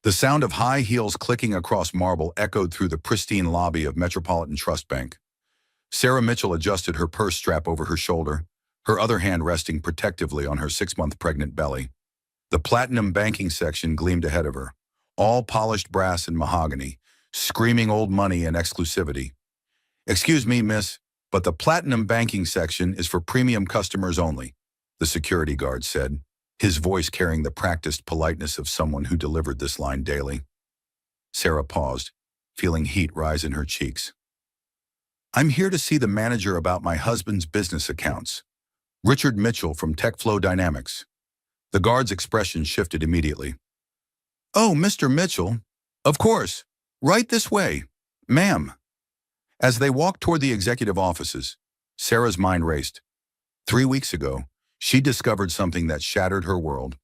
The sound of high heels clicking across marble echoed through the pristine lobby of Metropolitan Trust Bank. Sarah Mitchell adjusted her purse strap over her shoulder, her other hand resting protectively on her 6-month pregnant belly. The platinum banking section gleamed ahead of her, all polished brass and mahogany, screaming old money and exclusivity. "Excuse me, miss, but the platinum banking section is for premium customers only," the security guard said, his voice carrying the practiced politeness of someone who delivered this line daily. Sarah paused, feeling heat rise in her cheeks. "I'm here to see the manager about my husband's business accounts. Richard Mitchell from TechFlow Dynamics." The guard's expression shifted immediately. "Oh, Mr. Mitchell. Of course. Right this way, ma'am." As they walked toward the executive offices, Sarah's mind raced. 3 weeks ago, she discovered something that shattered her world.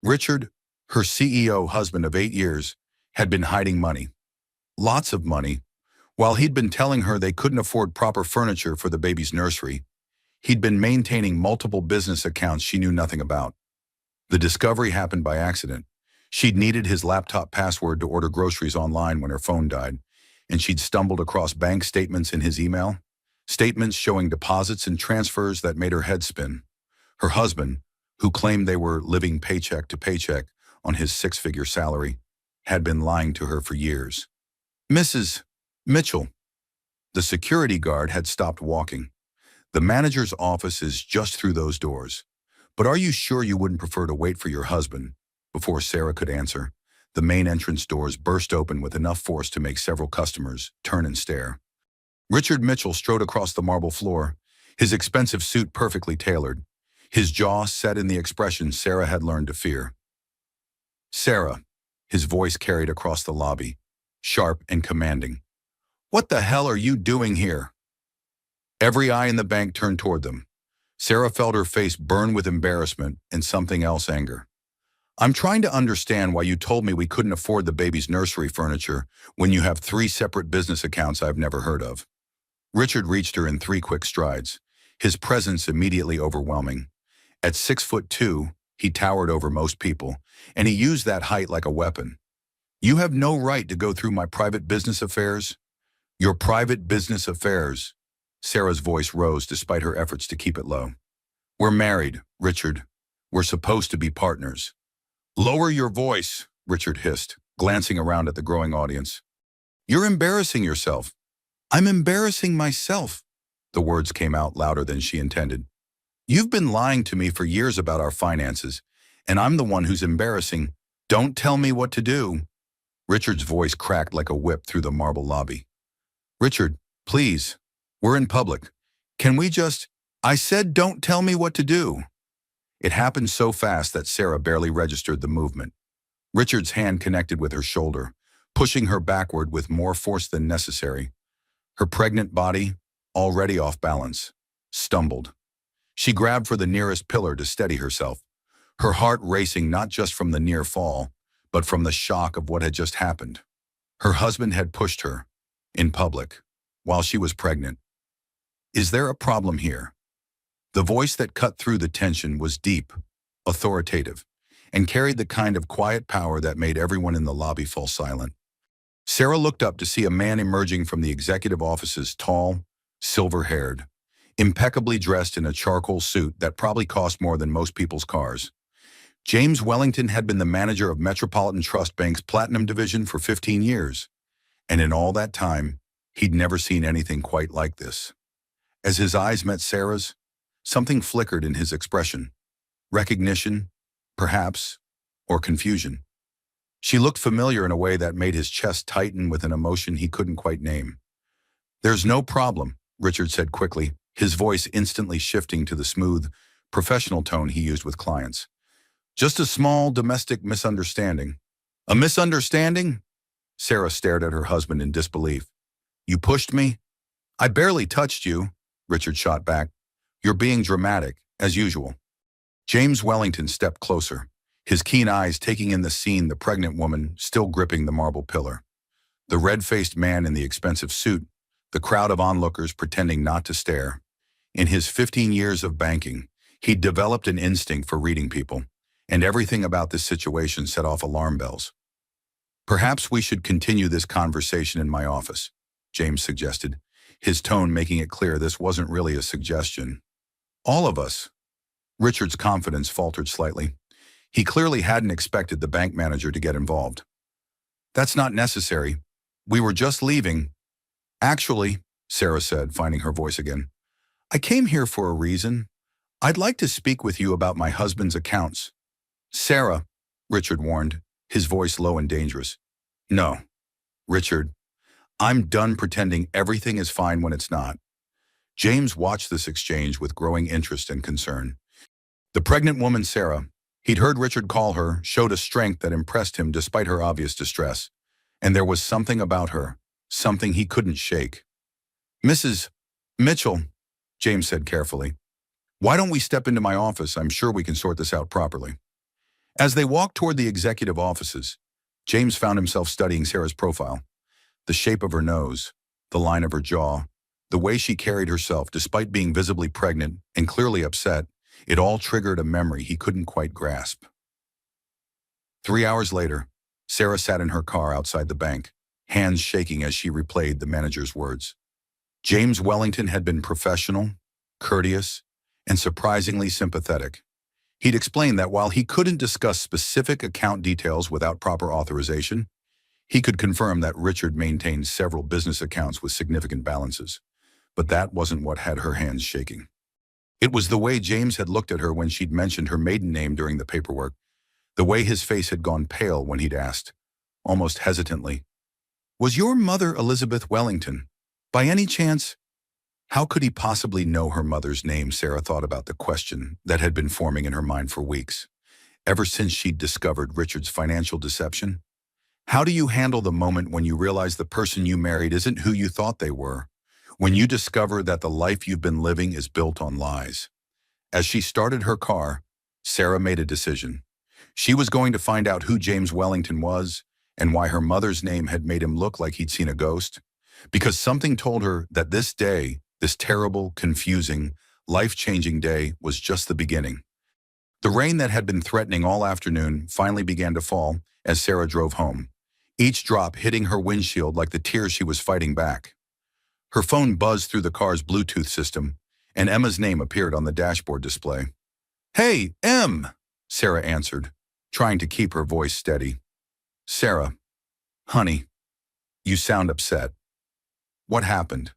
Richard, her CEO husband of 8 years, had been hiding money. Lots of money. While he'd been telling her they couldn't afford proper furniture for the baby's nursery, he'd been maintaining multiple business accounts she knew nothing about. The discovery happened by accident. She'd needed his laptop password to order groceries online when her phone died, and she'd stumbled across bank statements in his email, statements showing deposits and transfers that made her head spin. Her husband, who claimed they were living paycheck to paycheck on his 6-figure salary, had been lying to her for years. "Mrs. Mitchell." The security guard had stopped walking. "The manager's office is just through those doors. But are you sure you wouldn't prefer to wait for your husband?" Before Sarah could answer, the main entrance doors burst open with enough force to make several customers turn and stare. Richard Mitchell strode across the marble floor, his expensive suit perfectly tailored, his jaw set in the expression Sarah had learned to fear. "Sarah," his voice carried across the lobby, sharp and commanding. "What the hell are you doing here?" Every eye in the bank turned toward them. Sarah felt her face burn with embarrassment and something else, anger. "I'm trying to understand why you told me we couldn't afford the baby's nursery furniture when you have 3 separate business accounts I've never heard of." Richard reached her in 3 quick strides, his presence immediately overwhelming. At 6'2", he towered over most people, and he used that height like a weapon. "You have no right to go through my private business affairs." "Your private business affairs." Sarah's voice rose despite her efforts to keep it low. "We're married, Richard. We're supposed to be partners." "Lower your voice," Richard hissed, glancing around at the growing audience. "You're embarrassing yourself." "I'm embarrassing myself." The words came out louder than she intended. "You've been lying to me for years about our finances, and I'm the one who's embarrassing. Don't tell me what to do." Richard's voice cracked like a whip through the marble lobby. "Richard, please. We're in public. Can we just—" "I said don't tell me what to do." It happened so fast that Sarah barely registered the movement. Richard's hand connected with her shoulder, pushing her backward with more force than necessary. Her pregnant body, already off balance, stumbled. She grabbed for the nearest pillar to steady herself, her heart racing not just from the near fall, but from the shock of what had just happened. Her husband had pushed her, in public, while she was pregnant. "Is there a problem here?" The voice that cut through the tension was deep, authoritative, and carried the kind of quiet power that made everyone in the lobby fall silent. Sarah looked up to see a man emerging from the executive offices, tall, silver-haired, impeccably dressed in a charcoal suit that probably cost more than most people's cars. James Wellington had been the manager of Metropolitan Trust Bank's Platinum Division for 15 years, and in all that time, he'd never seen anything quite like this. As his eyes met Sarah's, something flickered in his expression. Recognition, perhaps, or confusion. She looked familiar in a way that made his chest tighten with an emotion he couldn't quite name. "There's no problem," Richard said quickly, his voice instantly shifting to the smooth, professional tone he used with clients. "Just a small domestic misunderstanding." "A misunderstanding?" Sarah stared at her husband in disbelief. "You pushed me?" "I barely touched you," Richard shot back. "You're being dramatic, as usual." James Wellington stepped closer, his keen eyes taking in the scene, the pregnant woman still gripping the marble pillar, the red-faced man in the expensive suit, the crowd of onlookers pretending not to stare. In his 15 years of banking, he'd developed an instinct for reading people, and everything about this situation set off alarm bells. Perhaps we should continue this conversation in my office, James suggested, his tone making it clear this wasn't really a suggestion. All of us. Richard's confidence faltered slightly. He clearly hadn't expected the bank manager to get involved. That's not necessary. We were just leaving. Actually, Sarah said, finding her voice again, I came here for a reason. I'd like to speak with you about my husband's accounts. Sarah, Richard warned, his voice low and dangerous. No, Richard, I'm done pretending everything is fine when it's not. James watched this exchange with growing interest and concern. The pregnant woman, Sarah, he'd heard Richard call her, showed a strength that impressed him despite her obvious distress. And there was something about her, something he couldn't shake. Mrs. Mitchell, James said carefully, why don't we step into my office? I'm sure we can sort this out properly. As they walked toward the executive offices, James found himself studying Sarah's profile. The shape of her nose, the line of her jaw, the way she carried herself despite being visibly pregnant and clearly upset, it all triggered a memory he couldn't quite grasp. 3 hours later, Sarah sat in her car outside the bank, hands shaking as she replayed the manager's words. James Wellington had been professional, courteous, and surprisingly sympathetic. He'd explained that while he couldn't discuss specific account details without proper authorization, he could confirm that Richard maintained several business accounts with significant balances. But that wasn't what had her hands shaking. It was the way James had looked at her when she'd mentioned her maiden name during the paperwork, the way his face had gone pale when he'd asked, almost hesitantly, was your mother Elizabeth Wellington? By any chance? How could he possibly know her mother's name? Sarah thought about the question that had been forming in her mind for weeks, ever since she'd discovered Richard's financial deception. How do you handle the moment when you realize the person you married isn't who you thought they were? When you discover that the life you've been living is built on lies? As she started her car, Sarah made a decision. She was going to find out who James Wellington was and why her mother's name had made him look like he'd seen a ghost. Because something told her that this day, this terrible, confusing, life-changing day, was just the beginning. The rain that had been threatening all afternoon finally began to fall as Sarah drove home, each drop hitting her windshield like the tears she was fighting back. Her phone buzzed through the car's Bluetooth system, and Emma's name appeared on the dashboard display. Hey, Em, Sarah answered, trying to keep her voice steady. Sarah, honey, you sound upset. What happened?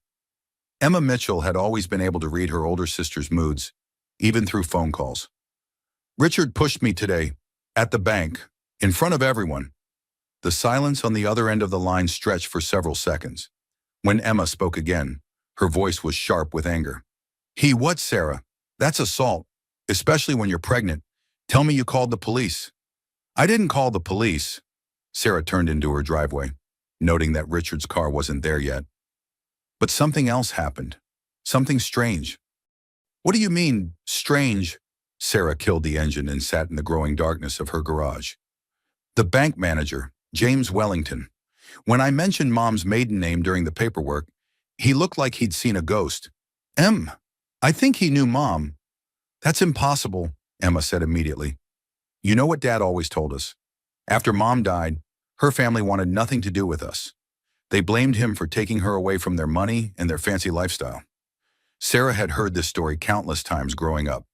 Emma Mitchell had always been able to read her older sister's moods, even through phone calls. Richard pushed me today, at the bank, in front of everyone. The silence on the other end of the line stretched for several seconds. When Emma spoke again, her voice was sharp with anger. He what, Sarah? That's assault, especially when you're pregnant. Tell me you called the police. I didn't call the police. Sarah turned into her driveway, noting that Richard's car wasn't there yet. But something else happened. Something strange. What do you mean, strange? Sarah killed the engine and sat in the growing darkness of her garage. The bank manager, James Wellington. When I mentioned Mom's maiden name during the paperwork, he looked like he'd seen a ghost. I think he knew Mom. That's impossible, Emma said immediately. You know what Dad always told us. After Mom died, her family wanted nothing to do with us. They blamed him for taking her away from their money and their fancy lifestyle. Sarah had heard this story countless times growing up.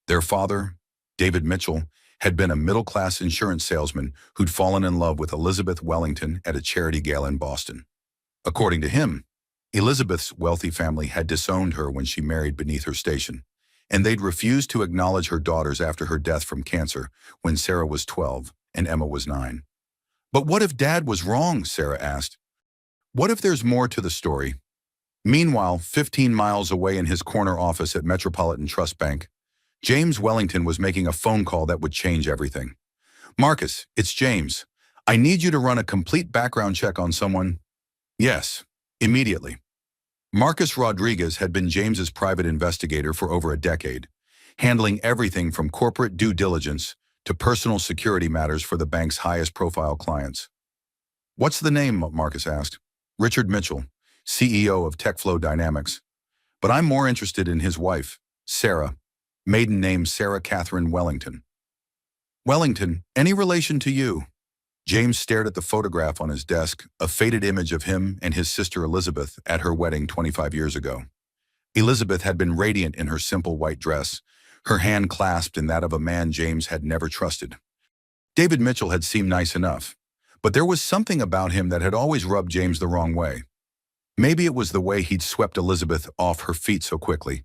Their father, David Mitchell, had been a middle-class insurance salesman who'd fallen in love with Elizabeth Wellington at a charity gala in Boston. According to him, Elizabeth's wealthy family had disowned her when she married beneath her station, and they'd refused to acknowledge her daughters after her death from cancer when Sarah was 12 and Emma was 9. But what if Dad was wrong? Sarah asked. What if there's more to the story? Meanwhile, 15 miles away in his corner office at Metropolitan Trust Bank, James Wellington was making a phone call that would change everything. Marcus, it's James. I need you to run a complete background check on someone. Yes, immediately. Marcus Rodriguez had been James's private investigator for over a decade, handling everything from corporate due diligence to personal security matters for the bank's highest-profile clients. What's the name? Marcus asked. Richard Mitchell, CEO of TechFlow Dynamics. But I'm more interested in his wife, Sarah, maiden name Sarah Catherine Wellington. Wellington, any relation to you? James stared at the photograph on his desk, a faded image of him and his sister Elizabeth at her wedding 25 years ago. Elizabeth had been radiant in her simple white dress, her hand clasped in that of a man James had never trusted. David Mitchell had seemed nice enough, but there was something about him that had always rubbed James the wrong way. Maybe it was the way he'd swept Elizabeth off her feet so quickly,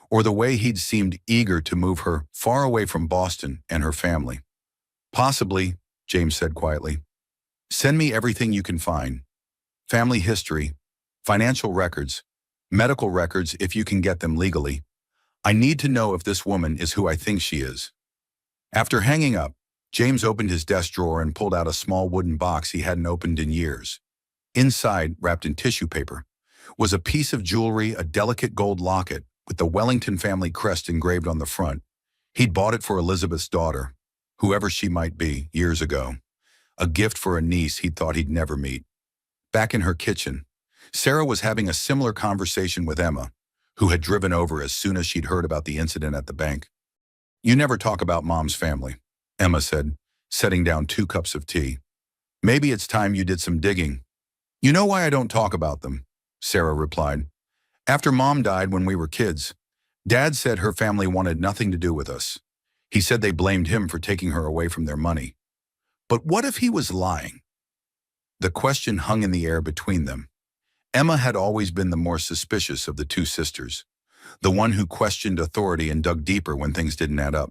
or the way he'd seemed eager to move her far away from Boston and her family. Possibly, James said quietly. Send me everything you can find. Family history, financial records, medical records if you can get them legally. I need to know if this woman is who I think she is. After hanging up, James opened his desk drawer and pulled out a small wooden box he hadn't opened in years. Inside, wrapped in tissue paper, was a piece of jewelry, a delicate gold locket with the Wellington family crest engraved on the front. He'd bought it for Elizabeth's daughter, whoever she might be, years ago. A gift for a niece he'd thought he'd never meet. Back in her kitchen, Sarah was having a similar conversation with Emma, who had driven over as soon as she'd heard about the incident at the bank. You never talk about Mom's family, Emma said, setting down 2 cups of tea. Maybe it's time you did some digging. You know why I don't talk about them, Sarah replied. After Mom died when we were kids, Dad said her family wanted nothing to do with us. He said they blamed him for taking her away from their money. But what if he was lying? The question hung in the air between them. Emma had always been the more suspicious of the 2 sisters, the one who questioned authority and dug deeper when things didn't add up.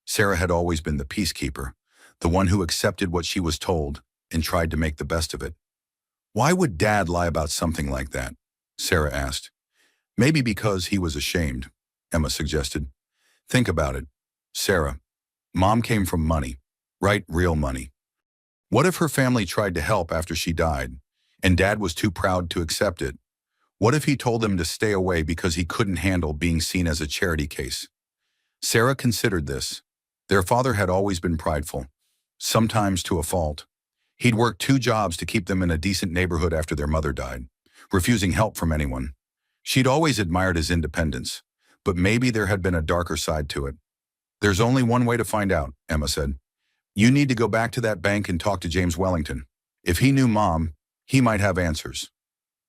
Sarah had always been the peacekeeper, the one who accepted what she was told and tried to make the best of it. Why would Dad lie about something like that? Sarah asked. Maybe because he was ashamed, Emma suggested. Think about it, Sarah. Mom came from money, right? Real money. What if her family tried to help after she died, and Dad was too proud to accept it? What if he told them to stay away because he couldn't handle being seen as a charity case? Sarah considered this. Their father had always been prideful, sometimes to a fault. He'd worked 2 jobs to keep them in a decent neighborhood after their mother died, refusing help from anyone. She'd always admired his independence, but maybe there had been a darker side to it. There's only one way to find out, Emma said. You need to go back to that bank and talk to James Wellington. If he knew Mom, he might have answers.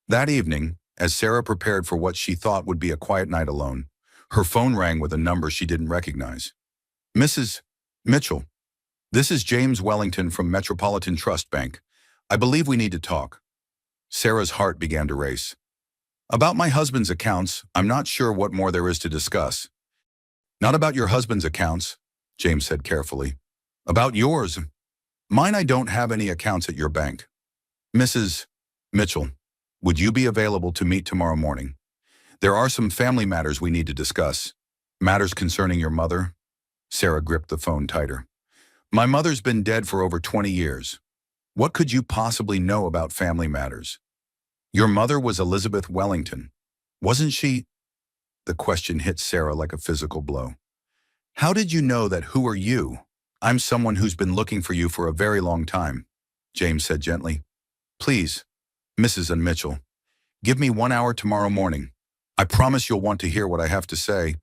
That evening, as Sarah prepared for what she thought would be a quiet night alone, her phone rang with a number she didn't recognize. Mrs. Mitchell, this is James Wellington from Metropolitan Trust Bank. I believe we need to talk. Sarah's heart began to race. About my husband's accounts, I'm not sure what more there is to discuss. Not about your husband's accounts, James said carefully. About yours. Mine, I don't have any accounts at your bank. Mrs. Mitchell, would you be available to meet tomorrow morning? There are some family matters we need to discuss. Matters concerning your mother. Sarah gripped the phone tighter. My mother's been dead for over 20 years. What could you possibly know about family matters? Your mother was Elizabeth Wellington, wasn't she? The question hit Sarah like a physical blow. How did you know that? Who are you? I'm someone who's been looking for you for a very long time, James said gently. Please, Mrs. Mitchell, give me 1 hour tomorrow morning. I promise you'll want to hear what I have to say.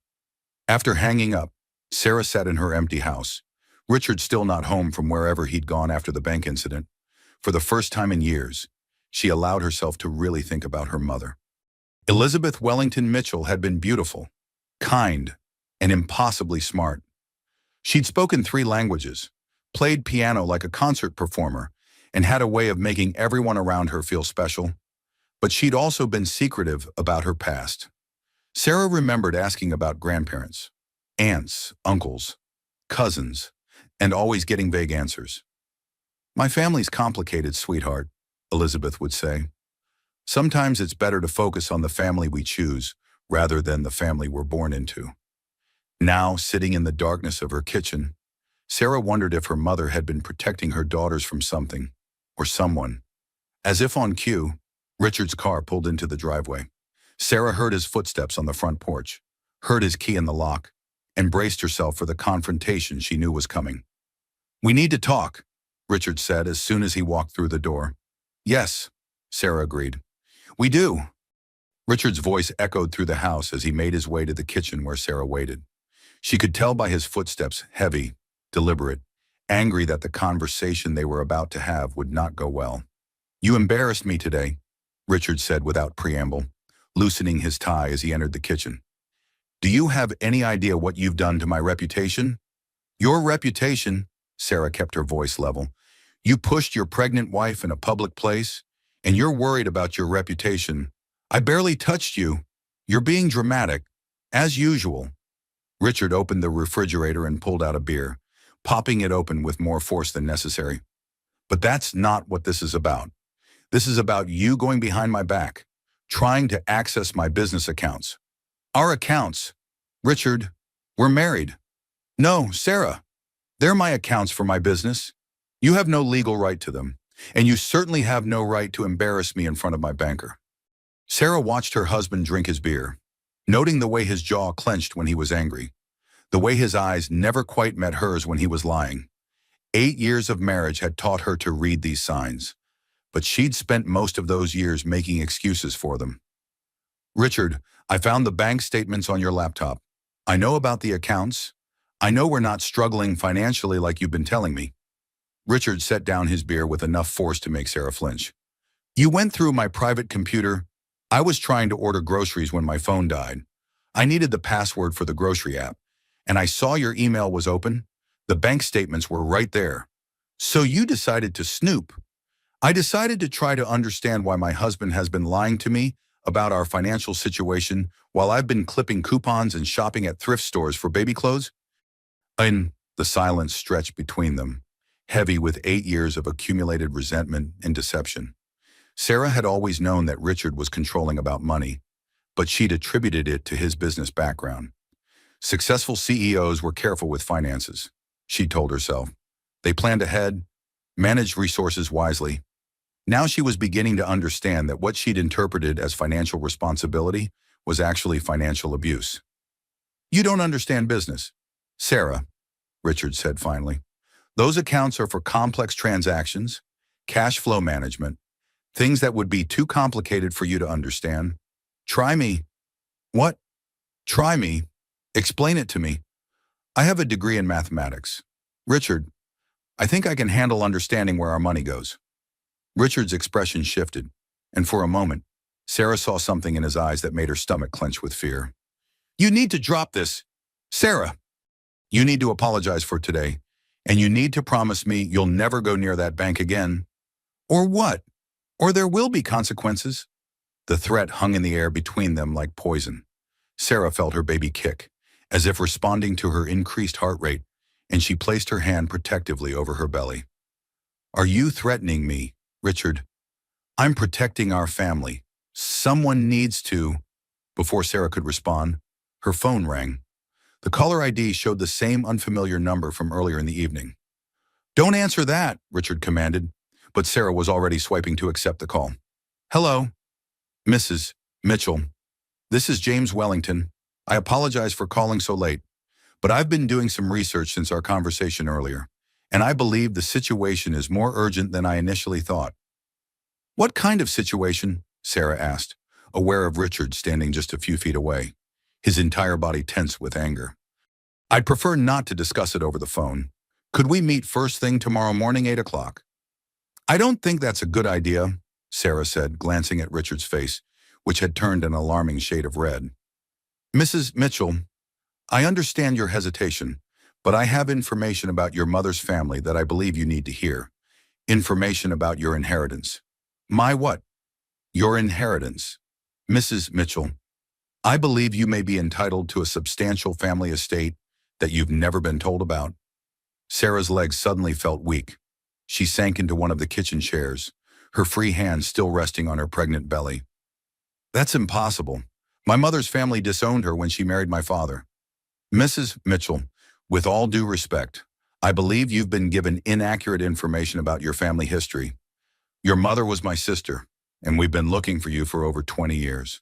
After hanging up, Sarah sat in her empty house. Richard still not home from wherever he'd gone after the bank incident. For the first time in years, she allowed herself to really think about her mother. Elizabeth Wellington Mitchell had been beautiful, kind, and impossibly smart. She'd spoken 3 languages, played piano like a concert performer, and had a way of making everyone around her feel special. But she'd also been secretive about her past. Sarah remembered asking about grandparents, aunts, uncles, cousins, and always getting vague answers. My family's complicated, sweetheart, Elizabeth would say. Sometimes it's better to focus on the family we choose rather than the family we're born into. Now, sitting in the darkness of her kitchen, Sarah wondered if her mother had been protecting her daughters from something or someone. As if on cue, Richard's car pulled into the driveway. Sarah heard his footsteps on the front porch, heard his key in the lock, and braced herself for the confrontation she knew was coming. We need to talk, Richard said as soon as he walked through the door. Yes, Sarah agreed. We do. Richard's voice echoed through the house as he made his way to the kitchen where Sarah waited. She could tell by his footsteps, heavy, deliberate, angry that the conversation they were about to have would not go well. "You embarrassed me today," Richard said without preamble, loosening his tie as he entered the kitchen. "Do you have any idea what you've done to my reputation?" "Your reputation?" Sarah kept her voice level. "You pushed your pregnant wife in a public place, and you're worried about your reputation. I barely touched you. You're being dramatic, as usual." Richard opened the refrigerator and pulled out a beer, popping it open with more force than necessary. "But that's not what this is about. This is about you going behind my back, trying to access my business accounts." "Our accounts? Richard, we're married." "No, Sarah. They're my accounts for my business. You have no legal right to them, and you certainly have no right to embarrass me in front of my banker." Sarah watched her husband drink his beer, noting the way his jaw clenched when he was angry, the way his eyes never quite met hers when he was lying. 8 years of marriage had taught her to read these signs, but she'd spent most of those years making excuses for them. "Richard, I found the bank statements on your laptop. I know about the accounts. I know we're not struggling financially like you've been telling me." Richard set down his beer with enough force to make Sarah flinch. "You went through my private computer. I was trying to order groceries when my phone died. I needed the password for the grocery app, and I saw your email was open. The bank statements were right there. So you decided to snoop." "I decided to try to understand why my husband has been lying to me about our financial situation while I've been clipping coupons and shopping at thrift stores for baby clothes." And the silence stretched between them, heavy with 8 years of accumulated resentment and deception. Sarah had always known that Richard was controlling about money, but she'd attributed it to his business background. Successful CEOs were careful with finances, she told herself. They planned ahead, managed resources wisely. Now she was beginning to understand that what she'd interpreted as financial responsibility was actually financial abuse. "You don't understand business, Sarah," Richard said finally. "Those accounts are for complex transactions, cash flow management, things that would be too complicated for you to understand. Try me." "What? Try me? Explain it to me." "I have a degree in mathematics. Richard, I think I can handle understanding where our money goes." Richard's expression shifted, and for a moment, Sarah saw something in his eyes that made her stomach clench with fear. "You need to drop this, Sarah. You need to apologize for today, and you need to promise me you'll never go near that bank again." "Or what? Or there will be consequences." The threat hung in the air between them like poison. Sarah felt her baby kick, as if responding to her increased heart rate, and she placed her hand protectively over her belly. "Are you threatening me, Richard?" "I'm protecting our family. Someone needs to." Before Sarah could respond, her phone rang. The caller ID showed the same unfamiliar number from earlier in the evening. "Don't answer that," Richard commanded, but Sarah was already swiping to accept the call. "Hello, Mrs. Mitchell. This is James Wellington. I apologize for calling so late, but I've been doing some research since our conversation earlier, and I believe the situation is more urgent than I initially thought." "What kind of situation?" Sarah asked, aware of Richard standing just a few feet away, his entire body tense with anger. "I'd prefer not to discuss it over the phone. Could we meet first thing tomorrow morning, 8 o'clock? "I don't think that's a good idea," Sarah said, glancing at Richard's face, which had turned an alarming shade of red. "Mrs. Mitchell, I understand your hesitation, but I have information about your mother's family that I believe you need to hear. Information about your inheritance." "My what?" "Your inheritance. Mrs. Mitchell, I believe you may be entitled to a substantial family estate that you've never been told about." Sarah's legs suddenly felt weak. She sank into one of the kitchen chairs, her free hand still resting on her pregnant belly. "That's impossible. My mother's family disowned her when she married my father." "Mrs. Mitchell, with all due respect, I believe you've been given inaccurate information about your family history. Your mother was my sister, and we've been looking for you for over 20 years.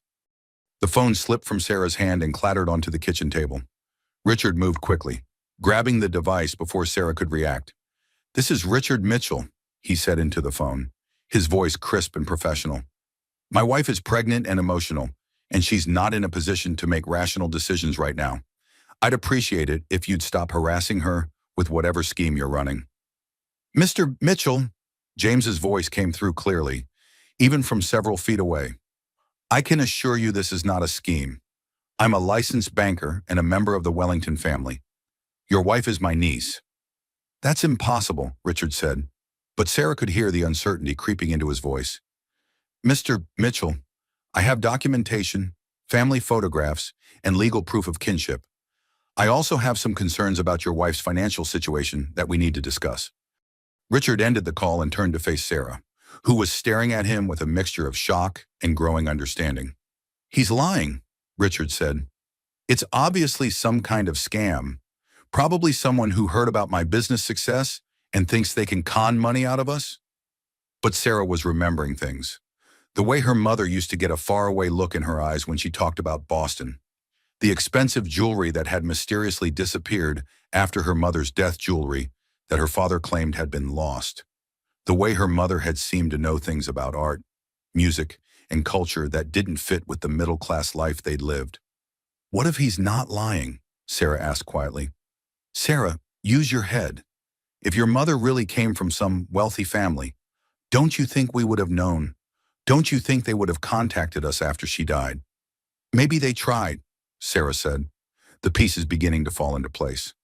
The phone slipped from Sarah's hand and clattered onto the kitchen table. Richard moved quickly, grabbing the device before Sarah could react. "This is Richard Mitchell," he said into the phone, his voice crisp and professional. "My wife is pregnant and emotional, and she's not in a position to make rational decisions right now. I'd appreciate it if you'd stop harassing her with whatever scheme you're running." Mr. Mitchell, James's voice came through clearly, even from several feet away. I can assure you this is not a scheme. I'm a licensed banker and a member of the Wellington family. Your wife is my niece. That's impossible, Richard said, but Sarah could hear the uncertainty creeping into his voice. Mr. Mitchell, I have documentation, family photographs, and legal proof of kinship. I also have some concerns about your wife's financial situation that we need to discuss. Richard ended the call and turned to face Sarah, who was staring at him with a mixture of shock and growing understanding. He's lying, Richard said. It's obviously some kind of scam. Probably someone who heard about my business success and thinks they can con money out of us. But Sarah was remembering things. The way her mother used to get a faraway look in her eyes when she talked about Boston. The expensive jewelry that had mysteriously disappeared after her mother's death, jewelry that her father claimed had been lost. The way her mother had seemed to know things about art, music, and culture that didn't fit with the middle-class life they'd lived. What if he's not lying? Sarah asked quietly. Sarah, use your head. If your mother really came from some wealthy family, don't you think we would have known? Don't you think they would have contacted us after she died? Maybe they tried, Sarah said, the pieces beginning to fall into place.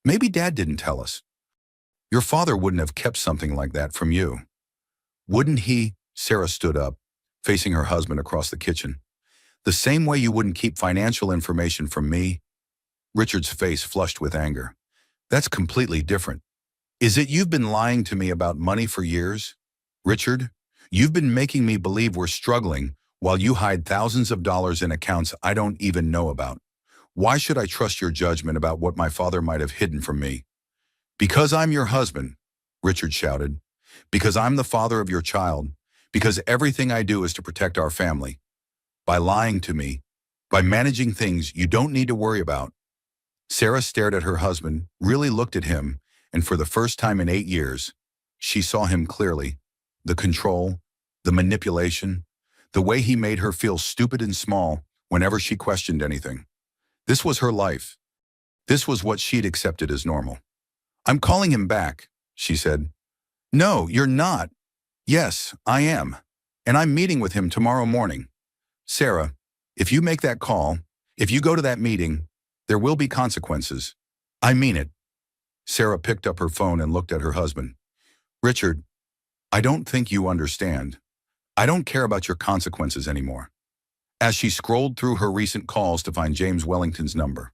Maybe Dad didn't tell us. Your father wouldn't have kept something like that from you. Wouldn't he? Sarah stood up, facing her husband across the kitchen. The same way you wouldn't keep financial information from me? Richard's face flushed with anger. That's completely different. Is it you've been lying to me about money for years? Richard, you've been making me believe we're struggling while you hide thousands of dollars in accounts I don't even know about. Why should I trust your judgment about what my father might have hidden from me? Because I'm your husband, Richard shouted. Because I'm the father of your child. Because everything I do is to protect our family. By lying to me, by managing things you don't need to worry about. Sarah stared at her husband, really looked at him, and for the first time in 8 years, she saw him clearly. The control, the manipulation, the way he made her feel stupid and small whenever she questioned anything. This was her life. This was what she'd accepted as normal. I'm calling him back, she said. No, you're not. Yes, I am. And I'm meeting with him tomorrow morning. Sarah, if you make that call, if you go to that meeting, there will be consequences. I mean it. Sarah picked up her phone and looked at her husband. Richard, I don't think you understand. I don't care about your consequences anymore. As she scrolled through her recent calls to find James Wellington's number,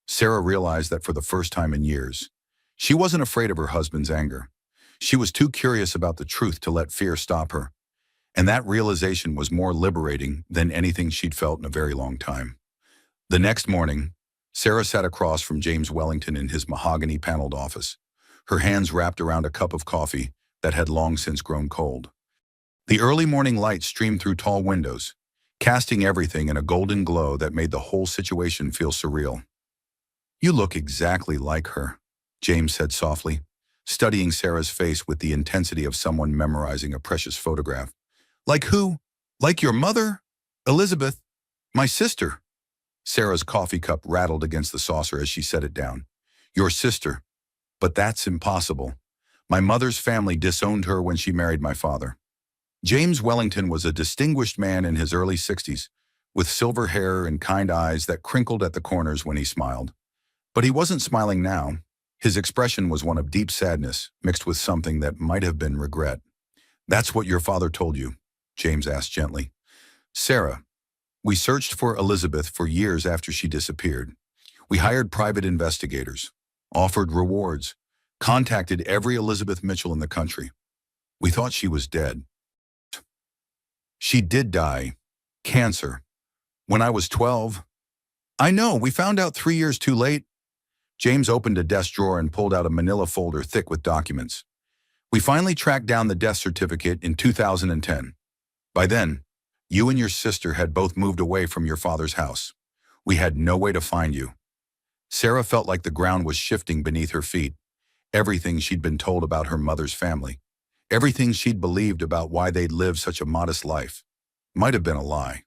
Sarah realized that for the first time in years, she wasn't afraid of her husband's anger. She was too curious about the truth to let fear stop her. And that realization was more liberating than anything she'd felt in a very long time. The next morning, Sarah sat across from James Wellington in his mahogany-paneled office, her hands wrapped around a cup of coffee that had long since grown cold. The early morning light streamed through tall windows, casting everything in a golden glow that made the whole situation feel surreal. You look exactly like her, James said softly, studying Sarah's face with the intensity of someone memorizing a precious photograph. Like who? Like your mother? Elizabeth? My sister? Sarah's coffee cup rattled against the saucer as she set it down. Your sister. But that's impossible. My mother's family disowned her when she married my father. James Wellington was a distinguished man in his early 60s, with silver hair and kind eyes that crinkled at the corners when he smiled. But he wasn't smiling now. His expression was one of deep sadness, mixed with something that might have been regret. That's what your father told you, James asked gently. Sarah, we searched for Elizabeth for years after she disappeared. We hired private investigators, offered rewards, contacted every Elizabeth Mitchell in the country. We thought she was dead. She did die. Cancer. When I was 12. I know, we found out 3 years too late. James opened a desk drawer and pulled out a manila folder thick with documents. We finally tracked down the death certificate in 2010. By then, you and your sister had both moved away from your father's house. We had no way to find you. Sarah felt like the ground was shifting beneath her feet. Everything she'd been told about her mother's family, everything she'd believed about why they'd lived such a modest life, might have been a lie.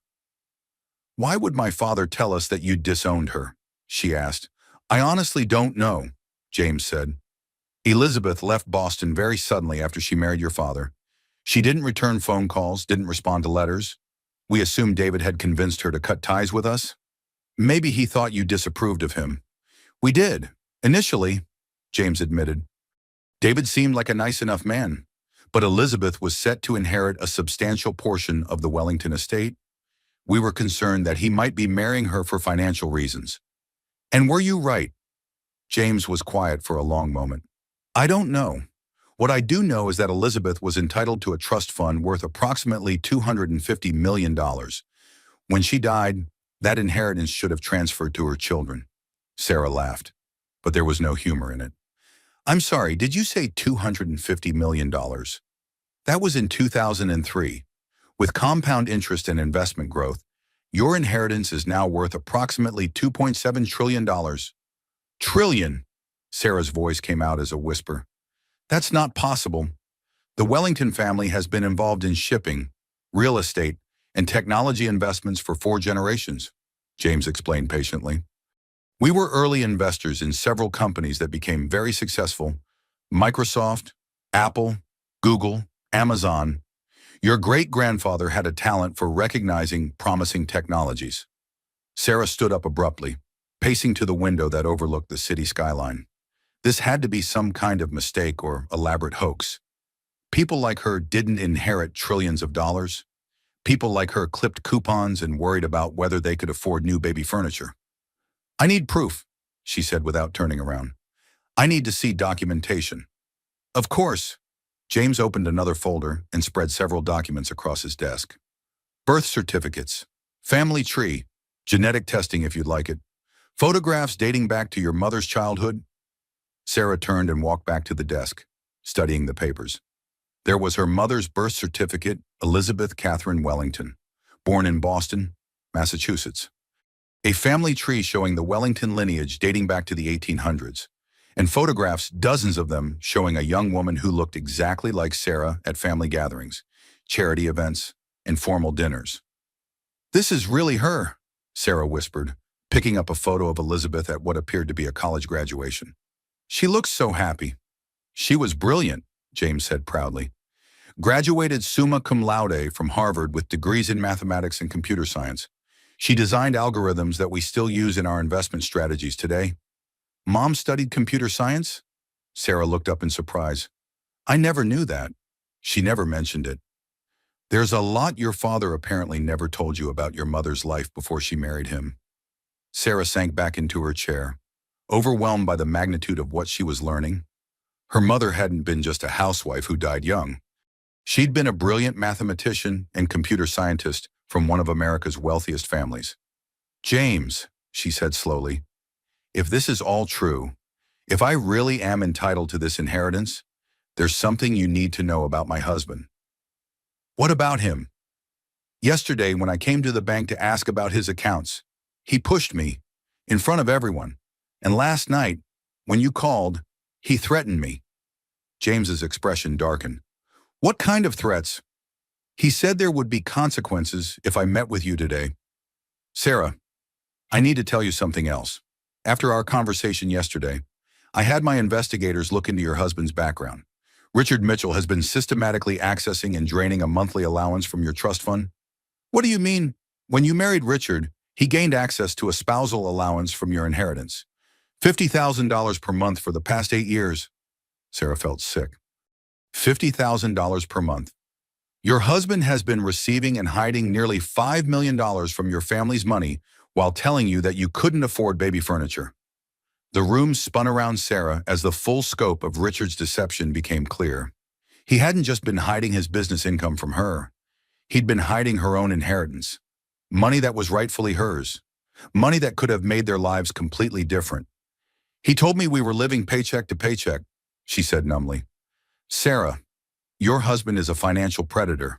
Why would my father tell us that you'd disowned her? She asked. I honestly don't know, James said. Elizabeth left Boston very suddenly after she married your father. She didn't return phone calls, didn't respond to letters. We assumed David had convinced her to cut ties with us. Maybe he thought you disapproved of him. We did. Initially, James admitted. David seemed like a nice enough man, but Elizabeth was set to inherit a substantial portion of the Wellington estate. We were concerned that he might be marrying her for financial reasons. And were you right? James was quiet for a long moment. I don't know. What I do know is that Elizabeth was entitled to a trust fund worth approximately $250 million. When she died, that inheritance should have transferred to her children. Sarah laughed, but there was no humor in it. I'm sorry, did you say $250 million? That was in 2003. With compound interest and investment growth, your inheritance is now worth approximately $2.7 trillion. Trillion! Sarah's voice came out as a whisper. That's not possible. The Wellington family has been involved in shipping, real estate, and technology investments for 4 generations, James explained patiently. We were early investors in several companies that became very successful: Microsoft, Apple, Google, Amazon. Your great-grandfather had a talent for recognizing promising technologies. Sarah stood up abruptly, pacing to the window that overlooked the city skyline. This had to be some kind of mistake or elaborate hoax. People like her didn't inherit trillions of dollars. People like her clipped coupons and worried about whether they could afford new baby furniture. I need proof, she said without turning around. I need to see documentation. Of course. James opened another folder and spread several documents across his desk. Birth certificates, family tree, genetic testing if you'd like it, photographs dating back to your mother's childhood. Sarah turned and walked back to the desk, studying the papers. There was her mother's birth certificate, Elizabeth Catherine Wellington, born in Boston, Massachusetts. A family tree showing the Wellington lineage dating back to the 1800s, and photographs, dozens of them, showing a young woman who looked exactly like Sarah at family gatherings, charity events, and formal dinners. This is really her, Sarah whispered, picking up a photo of Elizabeth at what appeared to be a college graduation. She looks so happy. She was brilliant, James said proudly. Graduated summa cum laude from Harvard with degrees in mathematics and computer science. She designed algorithms that we still use in our investment strategies today. Mom studied computer science? Sarah looked up in surprise. I never knew that. She never mentioned it. There's a lot your father apparently never told you about your mother's life before she married him. Sarah sank back into her chair, overwhelmed by the magnitude of what she was learning. Her mother hadn't been just a housewife who died young. She'd been a brilliant mathematician and computer scientist from one of America's wealthiest families. James, she said slowly, if this is all true, if I really am entitled to this inheritance, there's something you need to know about my husband. What about him? Yesterday, when I came to the bank to ask about his accounts, he pushed me in front of everyone. And last night, when you called, he threatened me. James's expression darkened. What kind of threats? He said there would be consequences if I met with you today. Sarah, I need to tell you something else. After our conversation yesterday, I had my investigators look into your husband's background. Richard Mitchell has been systematically accessing and draining a monthly allowance from your trust fund. What do you mean? When you married Richard, he gained access to a spousal allowance from your inheritance. $50,000 per month for the past 8 years. Sarah felt sick. $50,000 per month. Your husband has been receiving and hiding nearly $5 million from your family's money while telling you that you couldn't afford baby furniture. The room spun around Sarah as the full scope of Richard's deception became clear. He hadn't just been hiding his business income from her. He'd been hiding her own inheritance. Money that was rightfully hers. Money that could have made their lives completely different. He told me we were living paycheck to paycheck, she said numbly. Sarah, your husband is a financial predator,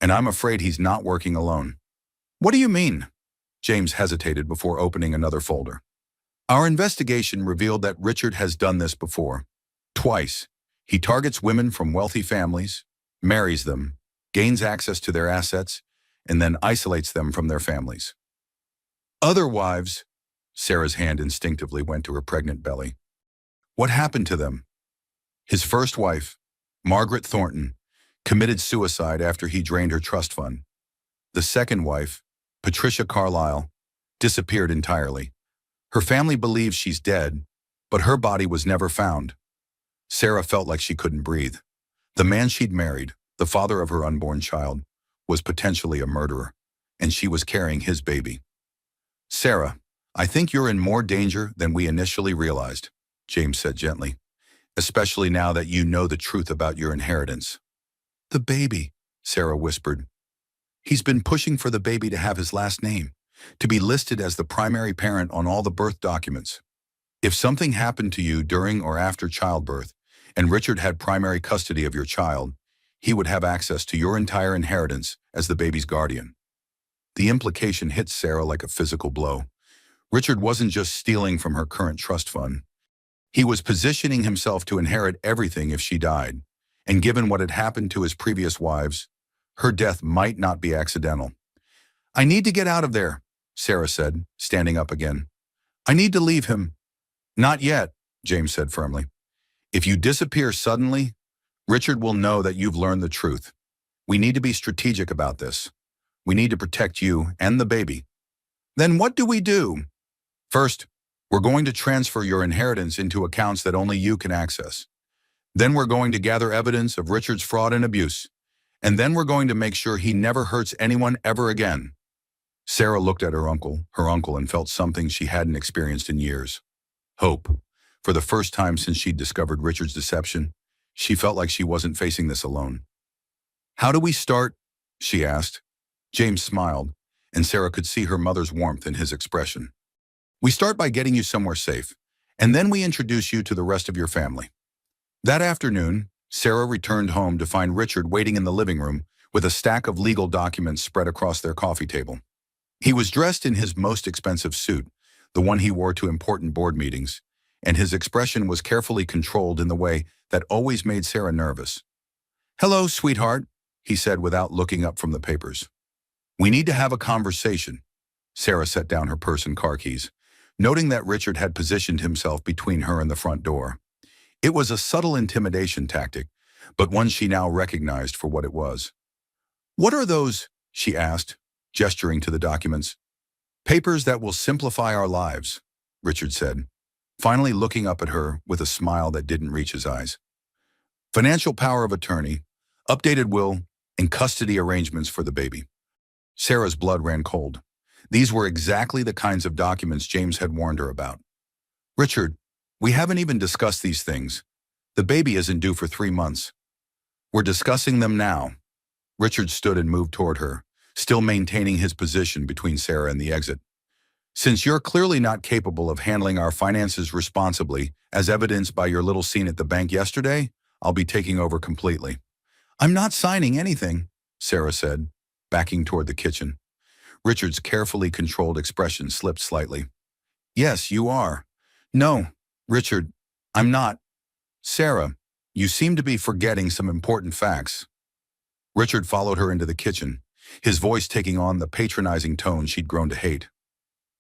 and I'm afraid he's not working alone. What do you mean? James hesitated before opening another folder. Our investigation revealed that Richard has done this before. Twice. He targets women from wealthy families, marries them, gains access to their assets, and then isolates them from their families. Other wives, Sarah's hand instinctively went to her pregnant belly. What happened to them? His first wife, Margaret Thornton, committed suicide after he drained her trust fund. The second wife, Patricia Carlisle, disappeared entirely. Her family believes she's dead, but her body was never found. Sarah felt like she couldn't breathe. The man she'd married, the father of her unborn child, was potentially a murderer, and she was carrying his baby. "Sarah, I think you're in more danger than we initially realized," James said gently, "especially now that you know the truth about your inheritance." "The baby," Sarah whispered. "He's been pushing for the baby to have his last name, to be listed as the primary parent on all the birth documents. If something happened to you during or after childbirth, and Richard had primary custody of your child, he would have access to your entire inheritance as the baby's guardian." The implication hit Sarah like a physical blow. Richard wasn't just stealing from her current trust fund. He was positioning himself to inherit everything if she died, and given what had happened to his previous wives, her death might not be accidental. "I need to get out of there," Sarah said, standing up again. "I need to leave him." "Not yet," James said firmly. "If you disappear suddenly, Richard will know that you've learned the truth. We need to be strategic about this. We need to protect you and the baby." "Then what do we do?" "First, we're going to transfer your inheritance into accounts that only you can access. Then we're going to gather evidence of Richard's fraud and abuse. And then we're going to make sure he never hurts anyone ever again." Sarah looked at her uncle, and felt something she hadn't experienced in years. Hope. For the first time since she'd discovered Richard's deception, she felt like she wasn't facing this alone. "How do we start?" she asked. James smiled, and Sarah could see her mother's warmth in his expression. "We start by getting you somewhere safe, and then we introduce you to the rest of your family." That afternoon, Sarah returned home to find Richard waiting in the living room with a stack of legal documents spread across their coffee table. He was dressed in his most expensive suit, the one he wore to important board meetings, and his expression was carefully controlled in the way that always made Sarah nervous. "Hello, sweetheart," he said without looking up from the papers. "We need to have a conversation." Sarah set down her purse and car keys, noting that Richard had positioned himself between her and the front door. It was a subtle intimidation tactic, but one she now recognized for what it was. "What are those?" she asked, gesturing to the documents. "Papers that will simplify our lives," Richard said, finally looking up at her with a smile that didn't reach his eyes. "Financial power of attorney, updated will, and custody arrangements for the baby." Sarah's blood ran cold. These were exactly the kinds of documents James had warned her about. "Richard, we haven't even discussed these things. The baby isn't due for 3 months. We're discussing them now." Richard stood and moved toward her, still maintaining his position between Sarah and the exit. "Since you're clearly not capable of handling our finances responsibly, as evidenced by your little scene at the bank yesterday, I'll be taking over completely." "I'm not signing anything," Sarah said, backing toward the kitchen. Richard's carefully controlled expression slipped slightly. "Yes, you are." "No, Richard, I'm not." "Sarah, you seem to be forgetting some important facts." Richard followed her into the kitchen, his voice taking on the patronizing tone she'd grown to hate.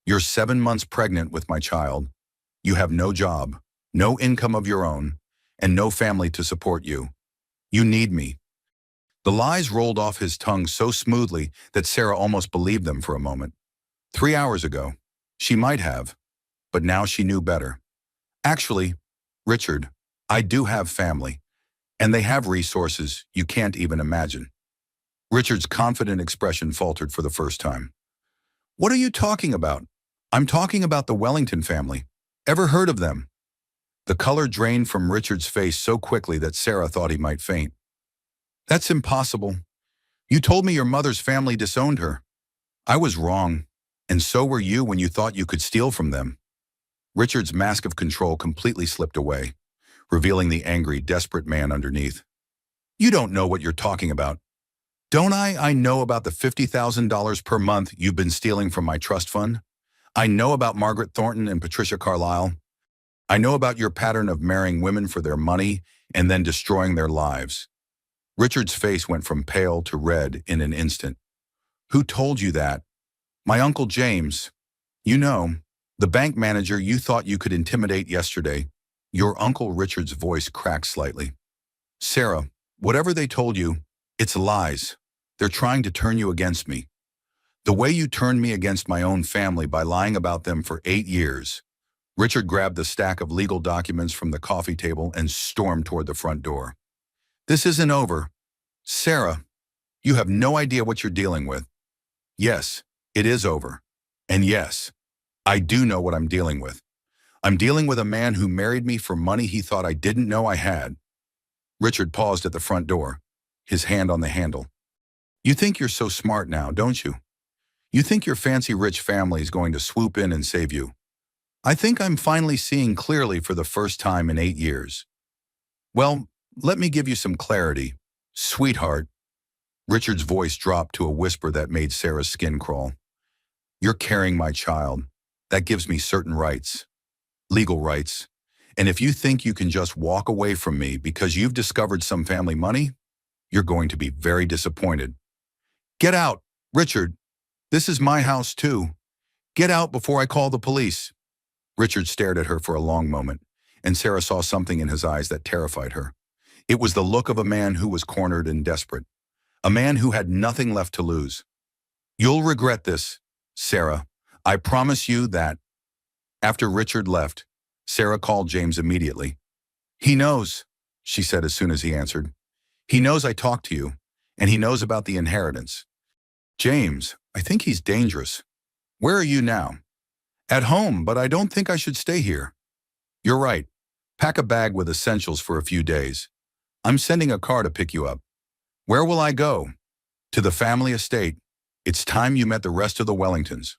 "You're 7 months pregnant with my child. You have no job, no income of your own, and no family to support you. You need me." The lies rolled off his tongue so smoothly that Sarah almost believed them for a moment. 3 hours ago, she might have, but now she knew better. "Actually, Richard, I do have family, and they have resources you can't even imagine." Richard's confident expression faltered for the first time. "What are you talking about?" "I'm talking about the Wellington family. Ever heard of them?" The color drained from Richard's face so quickly that Sarah thought he might faint. "That's impossible. You told me your mother's family disowned her." "I was wrong, and so were you when you thought you could steal from them." Richard's mask of control completely slipped away, revealing the angry, desperate man underneath. "You don't know what you're talking about." "Don't I? I know about the $50,000 per month you've been stealing from my trust fund. I know about Margaret Thornton and Patricia Carlisle. I know about your pattern of marrying women for their money and then destroying their lives." Richard's face went from pale to red in an instant. "Who told you that?" "My Uncle James. You know, the bank manager you thought you could intimidate yesterday. Your Uncle Richard's voice cracked slightly. Sarah, whatever they told you, it's lies. They're trying to turn you against me. The way you turned me against my own family by lying about them for 8 years. Richard grabbed the stack of legal documents from the coffee table and stormed toward the front door. This isn't over. Sarah, you have no idea what you're dealing with. Yes, it is over. And yes, I do know what I'm dealing with. I'm dealing with a man who married me for money he thought I didn't know I had. Richard paused at the front door, his hand on the handle. You think you're so smart now, don't you? You think your fancy rich family is going to swoop in and save you. I think I'm finally seeing clearly for the first time in 8 years. Well, let me give you some clarity. Sweetheart. Richard's voice dropped to a whisper that made Sarah's skin crawl. You're carrying my child. That gives me certain rights. Legal rights. And if you think you can just walk away from me because you've discovered some family money, you're going to be very disappointed. Get out, Richard. This is my house too. Get out before I call the police. Richard stared at her for a long moment, and Sarah saw something in his eyes that terrified her. It was the look of a man who was cornered and desperate. A man who had nothing left to lose. You'll regret this, Sarah. I promise you that. After Richard left, Sarah called James immediately. He knows, she said as soon as he answered. He knows I talked to you, and he knows about the inheritance. James, I think he's dangerous. Where are you now? At home, but I don't think I should stay here. You're right. Pack a bag with essentials for a few days. I'm sending a car to pick you up. Where will I go? To the family estate. It's time you met the rest of the Wellingtons.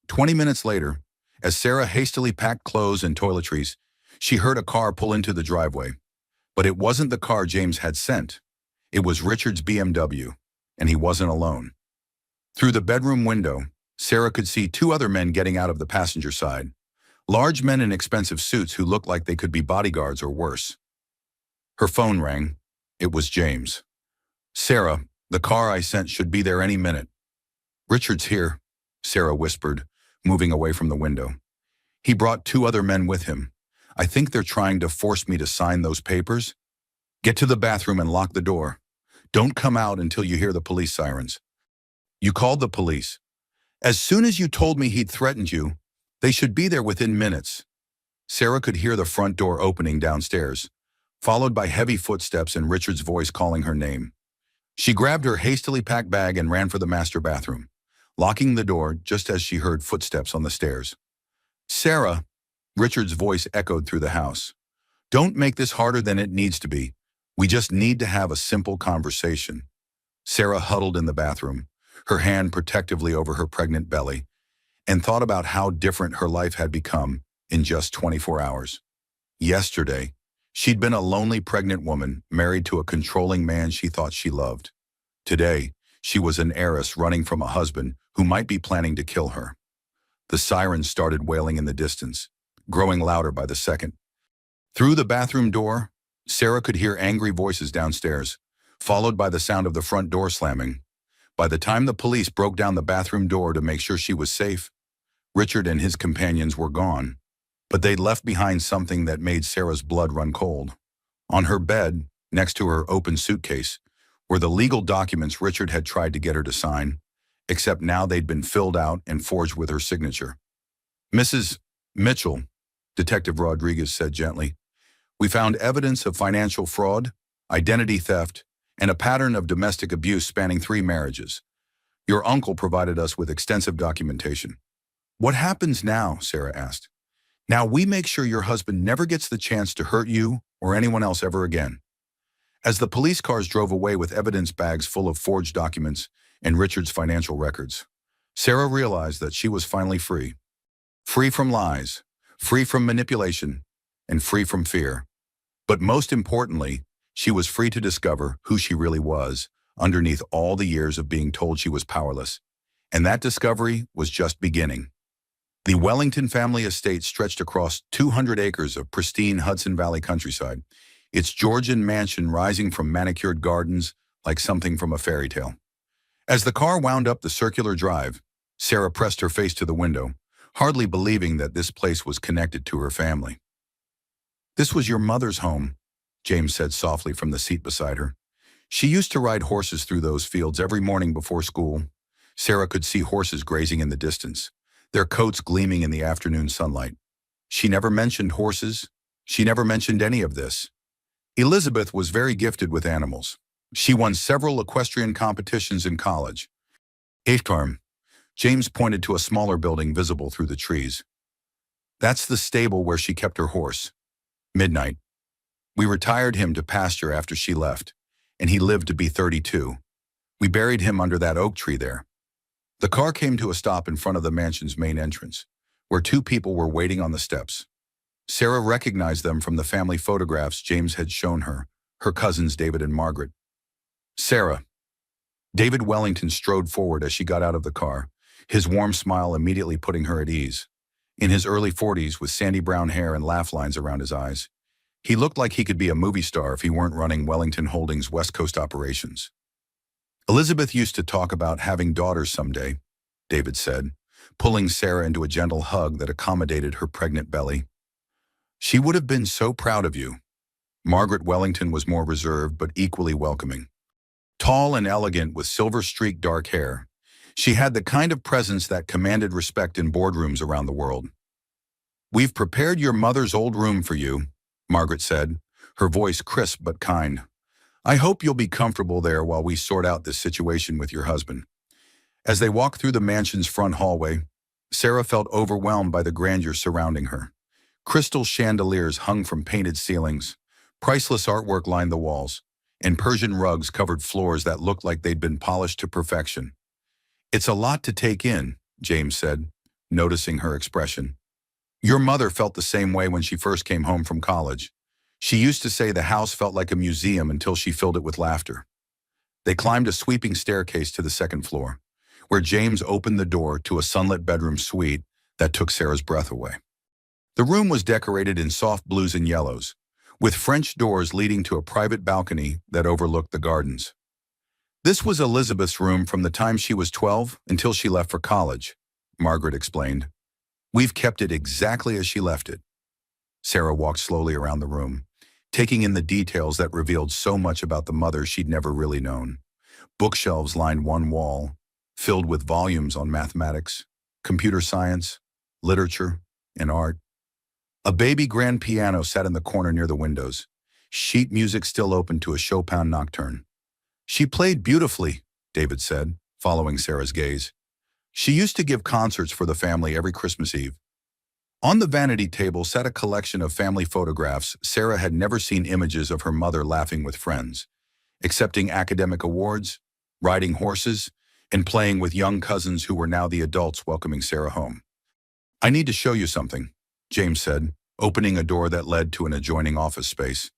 20 minutes later, as Sarah hastily packed clothes and toiletries, she heard a car pull into the driveway. But it wasn't the car James had sent. It was Richard's BMW, and he wasn't alone. Through the bedroom window, Sarah could see 2 other men getting out of the passenger side. Large men in expensive suits who looked like they could be bodyguards or worse. Her phone rang. It was James. Sarah, the car I sent should be there any minute. Richard's here, Sarah whispered, moving away from the window. He brought 2 other men with him. I think they're trying to force me to sign those papers. Get to the bathroom and lock the door. Don't come out until you hear the police sirens. You called the police. As soon as you told me he'd threatened you, they should be there within minutes. Sarah could hear the front door opening downstairs, followed by heavy footsteps and Richard's voice calling her name. She grabbed her hastily packed bag and ran for the master bathroom, locking the door just as she heard footsteps on the stairs. Sarah, Richard's voice echoed through the house. Don't make this harder than it needs to be. We just need to have a simple conversation. Sarah huddled in the bathroom, her hand protectively over her pregnant belly, and thought about how different her life had become in just 24 hours. Yesterday, she'd been a lonely pregnant woman married to a controlling man she thought she loved. Today, she was an heiress running from a husband who might be planning to kill her. The sirens started wailing in the distance, growing louder by the second. Through the bathroom door, Sarah could hear angry voices downstairs, followed by the sound of the front door slamming. By the time the police broke down the bathroom door to make sure she was safe, Richard and his companions were gone. But they'd left behind something that made Sarah's blood run cold. On her bed, next to her open suitcase, were the legal documents Richard had tried to get her to sign, except now they'd been filled out and forged with her signature. Mrs. Mitchell, Detective Rodriguez said gently, we found evidence of financial fraud, identity theft, and a pattern of domestic abuse spanning 3 marriages. Your uncle provided us with extensive documentation. What happens now? Sarah asked. Now we make sure your husband never gets the chance to hurt you or anyone else ever again. As the police cars drove away with evidence bags full of forged documents and Richard's financial records, Sarah realized that she was finally free. Free from lies, free from manipulation, and free from fear. But most importantly, she was free to discover who she really was underneath all the years of being told she was powerless. And that discovery was just beginning. The Wellington family estate stretched across 200 acres of pristine Hudson Valley countryside, its Georgian mansion rising from manicured gardens like something from a fairy tale. As the car wound up the circular drive, Sarah pressed her face to the window, hardly believing that this place was connected to her family. This was your mother's home, James said softly from the seat beside her. She used to ride horses through those fields every morning before school. Sarah could see horses grazing in the distance, their coats gleaming in the afternoon sunlight. She never mentioned horses. She never mentioned any of this. Elizabeth was very gifted with animals. She won several equestrian competitions in college. Eighth term, James pointed to a smaller building visible through the trees. That's the stable where she kept her horse. Midnight. We retired him to pasture after she left, and he lived to be 32. We buried him under that oak tree there. The car came to a stop in front of the mansion's main entrance, where two people were waiting on the steps. Sarah recognized them from the family photographs James had shown her, her cousins David and Margaret. Sarah. David Wellington strode forward as she got out of the car, his warm smile immediately putting her at ease. In his early 40s, with sandy brown hair and laugh lines around his eyes, he looked like he could be a movie star if he weren't running Wellington Holdings' West Coast operations. Elizabeth used to talk about having daughters someday, David said, pulling Sarah into a gentle hug that accommodated her pregnant belly. She would have been so proud of you. Margaret Wellington was more reserved but equally welcoming. Tall and elegant with silver-streaked dark hair, she had the kind of presence that commanded respect in boardrooms around the world. "We've prepared your mother's old room for you," Margaret said, her voice crisp but kind. "I hope you'll be comfortable there while we sort out this situation with your husband." As they walked through the mansion's front hallway, Sarah felt overwhelmed by the grandeur surrounding her. Crystal chandeliers hung from painted ceilings, priceless artwork lined the walls, and Persian rugs covered floors that looked like they'd been polished to perfection. "It's a lot to take in," James said, noticing her expression. "Your mother felt the same way when she first came home from college. She used to say the house felt like a museum until she filled it with laughter." They climbed a sweeping staircase to the second floor, where James opened the door to a sunlit bedroom suite that took Sarah's breath away. The room was decorated in soft blues and yellows, with French doors leading to a private balcony that overlooked the gardens. "This was Elizabeth's room from the time she was 12 until she left for college," Margaret explained. "We've kept it exactly as she left it." Sarah walked slowly around the room, taking in the details that revealed so much about the mother she'd never really known. Bookshelves lined one wall, filled with volumes on mathematics, computer science, literature, and art. A baby grand piano sat in the corner near the windows, sheet music still open to a Chopin nocturne. "She played beautifully," David said, following Sarah's gaze. "She used to give concerts for the family every Christmas Eve." On the vanity table sat a collection of family photographs. Sarah had never seen images of her mother laughing with friends, accepting academic awards, riding horses, and playing with young cousins who were now the adults welcoming Sarah home. "I need to show you something," James said, opening a door that led to an adjoining office space.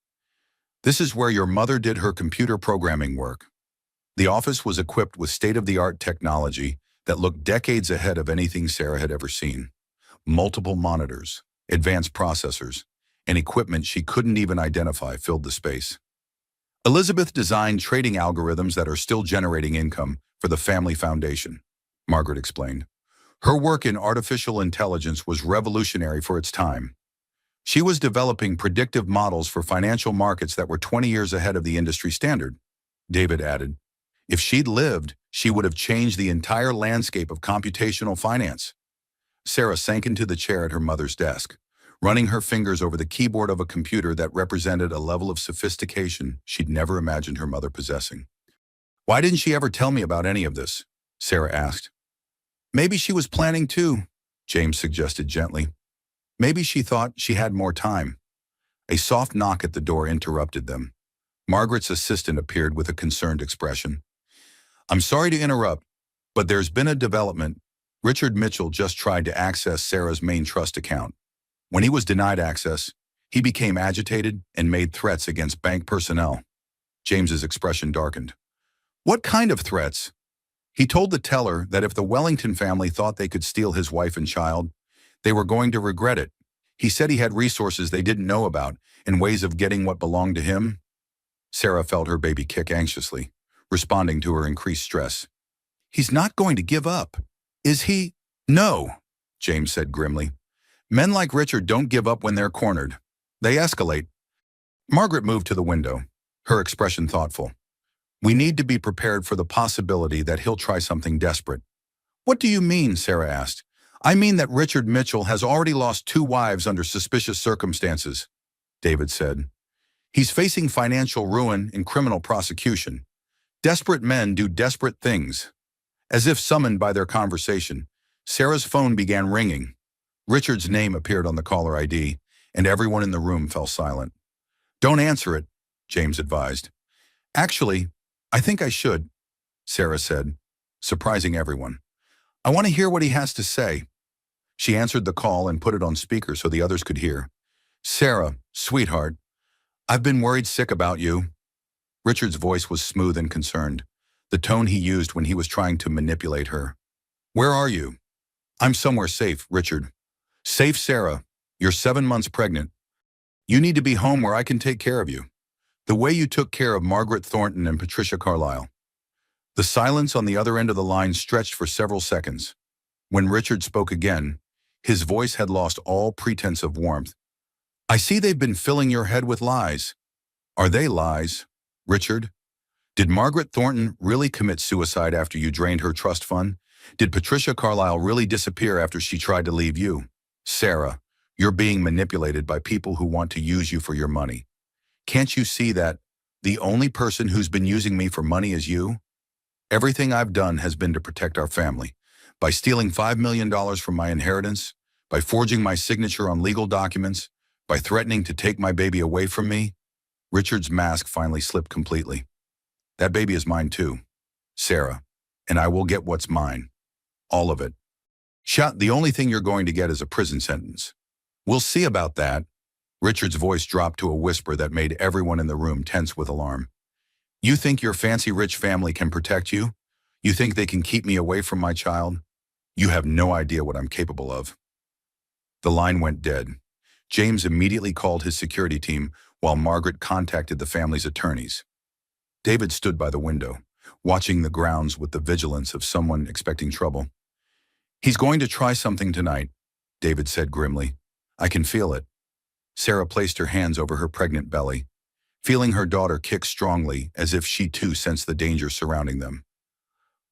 "This is where your mother did her computer programming work." The office was equipped with state-of-the-art technology that looked decades ahead of anything Sarah had ever seen. Multiple monitors, advanced processors, and equipment she couldn't even identify filled the space. "Elizabeth designed trading algorithms that are still generating income for the family foundation," Margaret explained. "Her work in artificial intelligence was revolutionary for its time. She was developing predictive models for financial markets that were 20 years ahead of the industry standard," David added. "If she'd lived, she would have changed the entire landscape of computational finance." Sarah sank into the chair at her mother's desk, running her fingers over the keyboard of a computer that represented a level of sophistication she'd never imagined her mother possessing. "Why didn't she ever tell me about any of this?" Sarah asked. "Maybe she was planning to," James suggested gently. "Maybe she thought she had more time." A soft knock at the door interrupted them. Margaret's assistant appeared with a concerned expression. "I'm sorry to interrupt, but there's been a development. Richard Mitchell just tried to access Sarah's main trust account. When he was denied access, he became agitated and made threats against bank personnel." James's expression darkened. "What kind of threats?" "He told the teller that if the Wellington family thought they could steal his wife and child, they were going to regret it. He said he had resources they didn't know about and ways of getting what belonged to him." Sarah felt her baby kick anxiously, responding to her increased stress. "He's not going to give up, is he?" "No," James said grimly. "Men like Richard don't give up when they're cornered. They escalate. Margaret moved to the window, her expression thoughtful. We need to be prepared for the possibility that he'll try something desperate. What do you mean? Sarah asked. I mean that Richard Mitchell has already lost 2 wives under suspicious circumstances, David said. He's facing financial ruin and criminal prosecution. Desperate men do desperate things. As if summoned by their conversation, Sarah's phone began ringing. Richard's name appeared on the caller ID, and everyone in the room fell silent. Don't answer it, James advised. Actually, I think I should, Sarah said, surprising everyone. I want to hear what he has to say. She answered the call and put it on speaker so the others could hear. Sarah, sweetheart, I've been worried sick about you. Richard's voice was smooth and concerned, the tone he used when he was trying to manipulate her. Where are you? I'm somewhere safe, Richard. Safe, Sarah. You're 7 months pregnant. You need to be home where I can take care of you. The way you took care of Margaret Thornton and Patricia Carlisle. The silence on the other end of the line stretched for several seconds. When Richard spoke again, his voice had lost all pretense of warmth. I see they've been filling your head with lies. Are they lies, Richard? Did Margaret Thornton really commit suicide after you drained her trust fund? Did Patricia Carlisle really disappear after she tried to leave you? Sarah, you're being manipulated by people who want to use you for your money. Can't you see that the only person who's been using me for money is you? Everything I've done has been to protect our family. By stealing $5 million from my inheritance, by forging my signature on legal documents, by threatening to take my baby away from me. Richard's mask finally slipped completely. That baby is mine too, Sarah, and I will get what's mine. All of it. The only thing you're going to get is a prison sentence. We'll see about that. Richard's voice dropped to a whisper that made everyone in the room tense with alarm. You think your fancy rich family can protect you? You think they can keep me away from my child? You have no idea what I'm capable of. The line went dead. James immediately called his security team while Margaret contacted the family's attorneys. David stood by the window, watching the grounds with the vigilance of someone expecting trouble. He's going to try something tonight, David said grimly. I can feel it. Sarah placed her hands over her pregnant belly, feeling her daughter kick strongly as if she too sensed the danger surrounding them.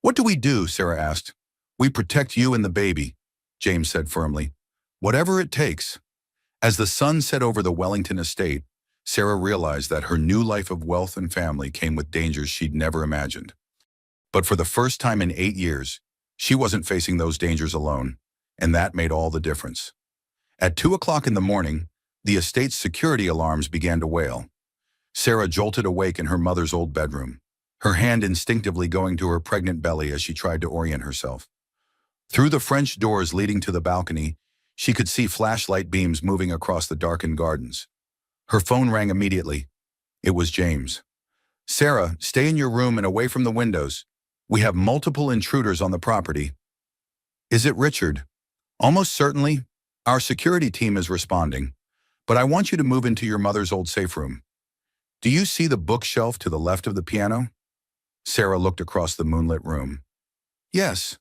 What do we do? Sarah asked. We protect you and the baby, James said firmly. Whatever it takes. As the sun set over the Wellington estate, Sarah realized that her new life of wealth and family came with dangers she'd never imagined. But for the first time in 8 years, she wasn't facing those dangers alone, and that made all the difference. At 2 o'clock in the morning, the estate's security alarms began to wail. Sarah jolted awake in her mother's old bedroom, her hand instinctively going to her pregnant belly as she tried to orient herself. Through the French doors leading to the balcony, she could see flashlight beams moving across the darkened gardens. Her phone rang immediately. It was James. Sarah, stay in your room and away from the windows. We have multiple intruders on the property. Is it Richard? Almost certainly. Our security team is responding, but I want you to move into your mother's old safe room. Do you see the bookshelf to the left of the piano? Sarah looked across the moonlit room. Yes.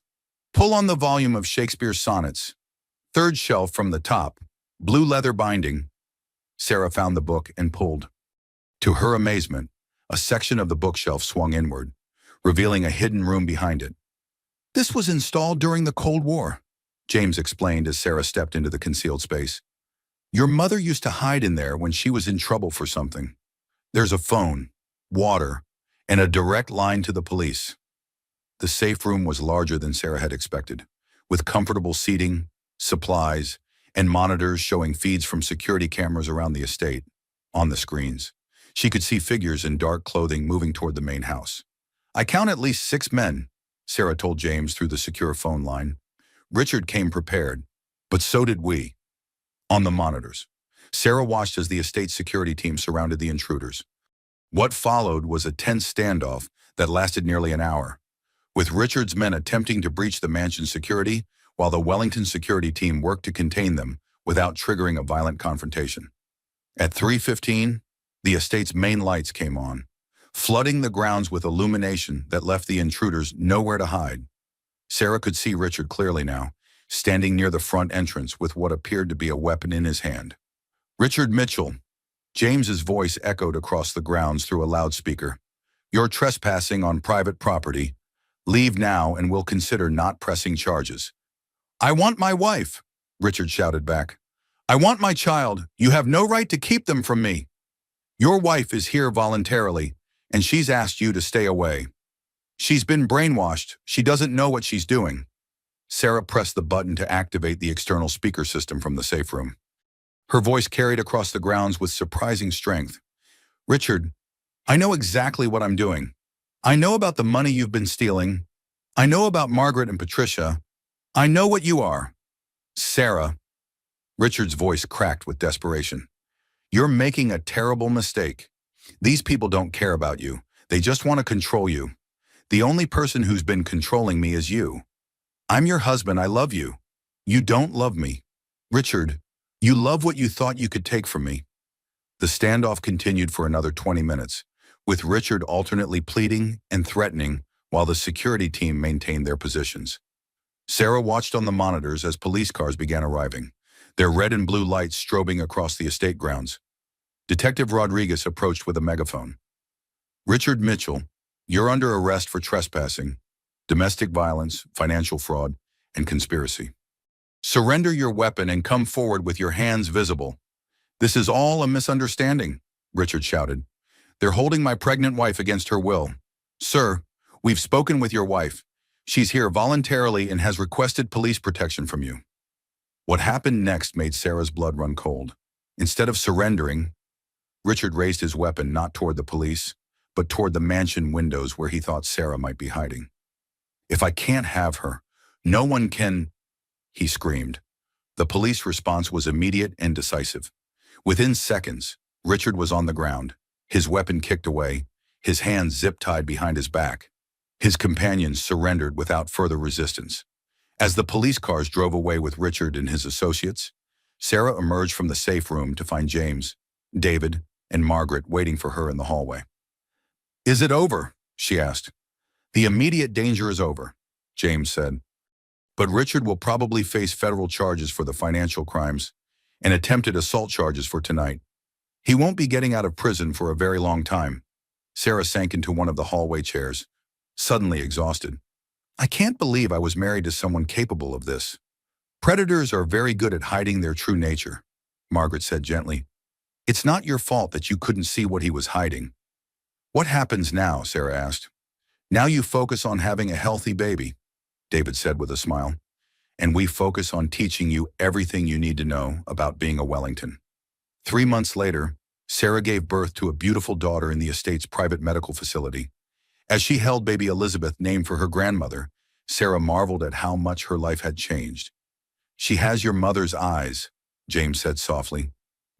Pull on the volume of Shakespeare's sonnets. Third shelf from the top, blue leather binding. Sarah found the book and pulled. To her amazement, a section of the bookshelf swung inward, revealing a hidden room behind it. This was installed during the Cold War, James explained as Sarah stepped into the concealed space. Your mother used to hide in there when she was in trouble for something. There's a phone, water, and a direct line to the police. The safe room was larger than Sarah had expected, with comfortable seating, supplies, and monitors showing feeds from security cameras around the estate. On the screens, she could see figures in dark clothing moving toward the main house. I count at least 6 men, Sarah told James through the secure phone line. Richard came prepared, but so did we. On the monitors, Sarah watched as the estate security team surrounded the intruders. What followed was a tense standoff that lasted nearly an hour, with Richard's men attempting to breach the mansion's security while the Wellington security team worked to contain them without triggering a violent confrontation. At 3:15, the estate's main lights came on, flooding the grounds with illumination that left the intruders nowhere to hide. Sarah could see Richard clearly now, standing near the front entrance with what appeared to be a weapon in his hand. Richard Mitchell. James's voice echoed across the grounds through a loudspeaker. You're trespassing on private property. Leave now and we'll consider not pressing charges. I want my wife, Richard shouted back. I want my child. You have no right to keep them from me. Your wife is here voluntarily, and she's asked you to stay away. She's been brainwashed. She doesn't know what she's doing. Sarah pressed the button to activate the external speaker system from the safe room. Her voice carried across the grounds with surprising strength. Richard, I know exactly what I'm doing. I know about the money you've been stealing. I know about Margaret and Patricia. I know what you are. Sarah. Richard's voice cracked with desperation. You're making a terrible mistake. These people don't care about you. They just want to control you. The only person who's been controlling me is you. I'm your husband. I love you. You don't love me. Richard, you love what you thought you could take from me. The standoff continued for another 20 minutes, with Richard alternately pleading and threatening while the security team maintained their positions. Sarah watched on the monitors as police cars began arriving, their red and blue lights strobing across the estate grounds. Detective Rodriguez approached with a megaphone. Richard Mitchell, you're under arrest for trespassing, domestic violence, financial fraud, and conspiracy. Surrender your weapon and come forward with your hands visible. This is all a misunderstanding, Richard shouted. They're holding my pregnant wife against her will. Sir, we've spoken with your wife. She's here voluntarily and has requested police protection from you. What happened next made Sarah's blood run cold. Instead of surrendering, Richard raised his weapon not toward the police, but toward the mansion windows where he thought Sarah might be hiding. If I can't have her, no one can, he screamed. The police response was immediate and decisive. Within seconds, Richard was on the ground, his weapon kicked away, his hands zip-tied behind his back. His companions surrendered without further resistance. As the police cars drove away with Richard and his associates, Sarah emerged from the safe room to find James, David, and Margaret waiting for her in the hallway. Is it over? She asked. The immediate danger is over, James said. But Richard will probably face federal charges for the financial crimes and attempted assault charges for tonight. He won't be getting out of prison for a very long time. Sarah sank into one of the hallway chairs, suddenly exhausted. I can't believe I was married to someone capable of this. Predators are very good at hiding their true nature, Margaret said gently. It's not your fault that you couldn't see what he was hiding. What happens now? Sarah asked. Now you focus on having a healthy baby, David said with a smile. And we focus on teaching you everything you need to know about being a Wellington. 3 months later, Sarah gave birth to a beautiful daughter in the estate's private medical facility. As she held baby Elizabeth, named for her grandmother, Sarah marveled at how much her life had changed. She has your mother's eyes, James said softly,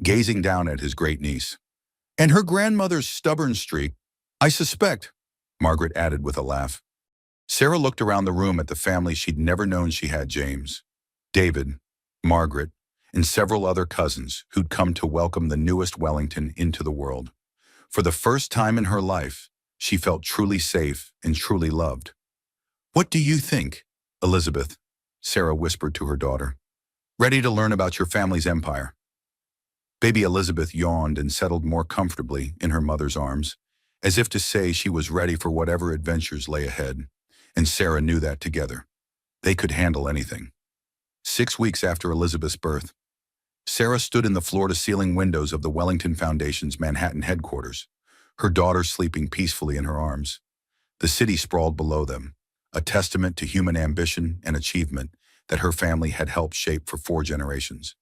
gazing down at his great niece. And her grandmother's stubborn streak, I suspect, Margaret added with a laugh. Sarah looked around the room at the family she'd never known she had: James, David, Margaret, and several other cousins who'd come to welcome the newest Wellington into the world. For the first time in her life, she felt truly safe and truly loved. What do you think, Elizabeth? Sarah whispered to her daughter. Ready to learn about your family's empire? Baby Elizabeth yawned and settled more comfortably in her mother's arms, as if to say she was ready for whatever adventures lay ahead, and Sarah knew that together. They could handle anything. 6 weeks after Elizabeth's birth, Sarah stood in the floor-to-ceiling windows of the Wellington Foundation's Manhattan headquarters, her daughter sleeping peacefully in her arms. The city sprawled below them, a testament to human ambition and achievement that her family had helped shape for 4 generations.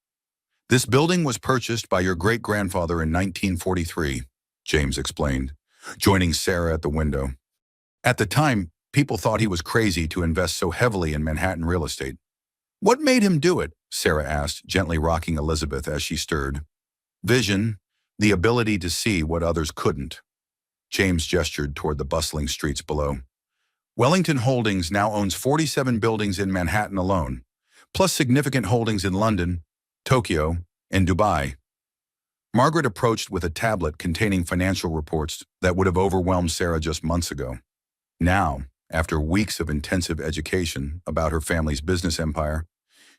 This building was purchased by your great-grandfather in 1943, James explained, joining Sarah at the window. At the time, people thought he was crazy to invest so heavily in Manhattan real estate. What made him do it? Sarah asked, gently rocking Elizabeth as she stirred. Vision, the ability to see what others couldn't. James gestured toward the bustling streets below. Wellington Holdings now owns 47 buildings in Manhattan alone, plus significant holdings in London, Tokyo, and Dubai. Margaret approached with a tablet containing financial reports that would have overwhelmed Sarah just months ago. Now, after weeks of intensive education about her family's business empire,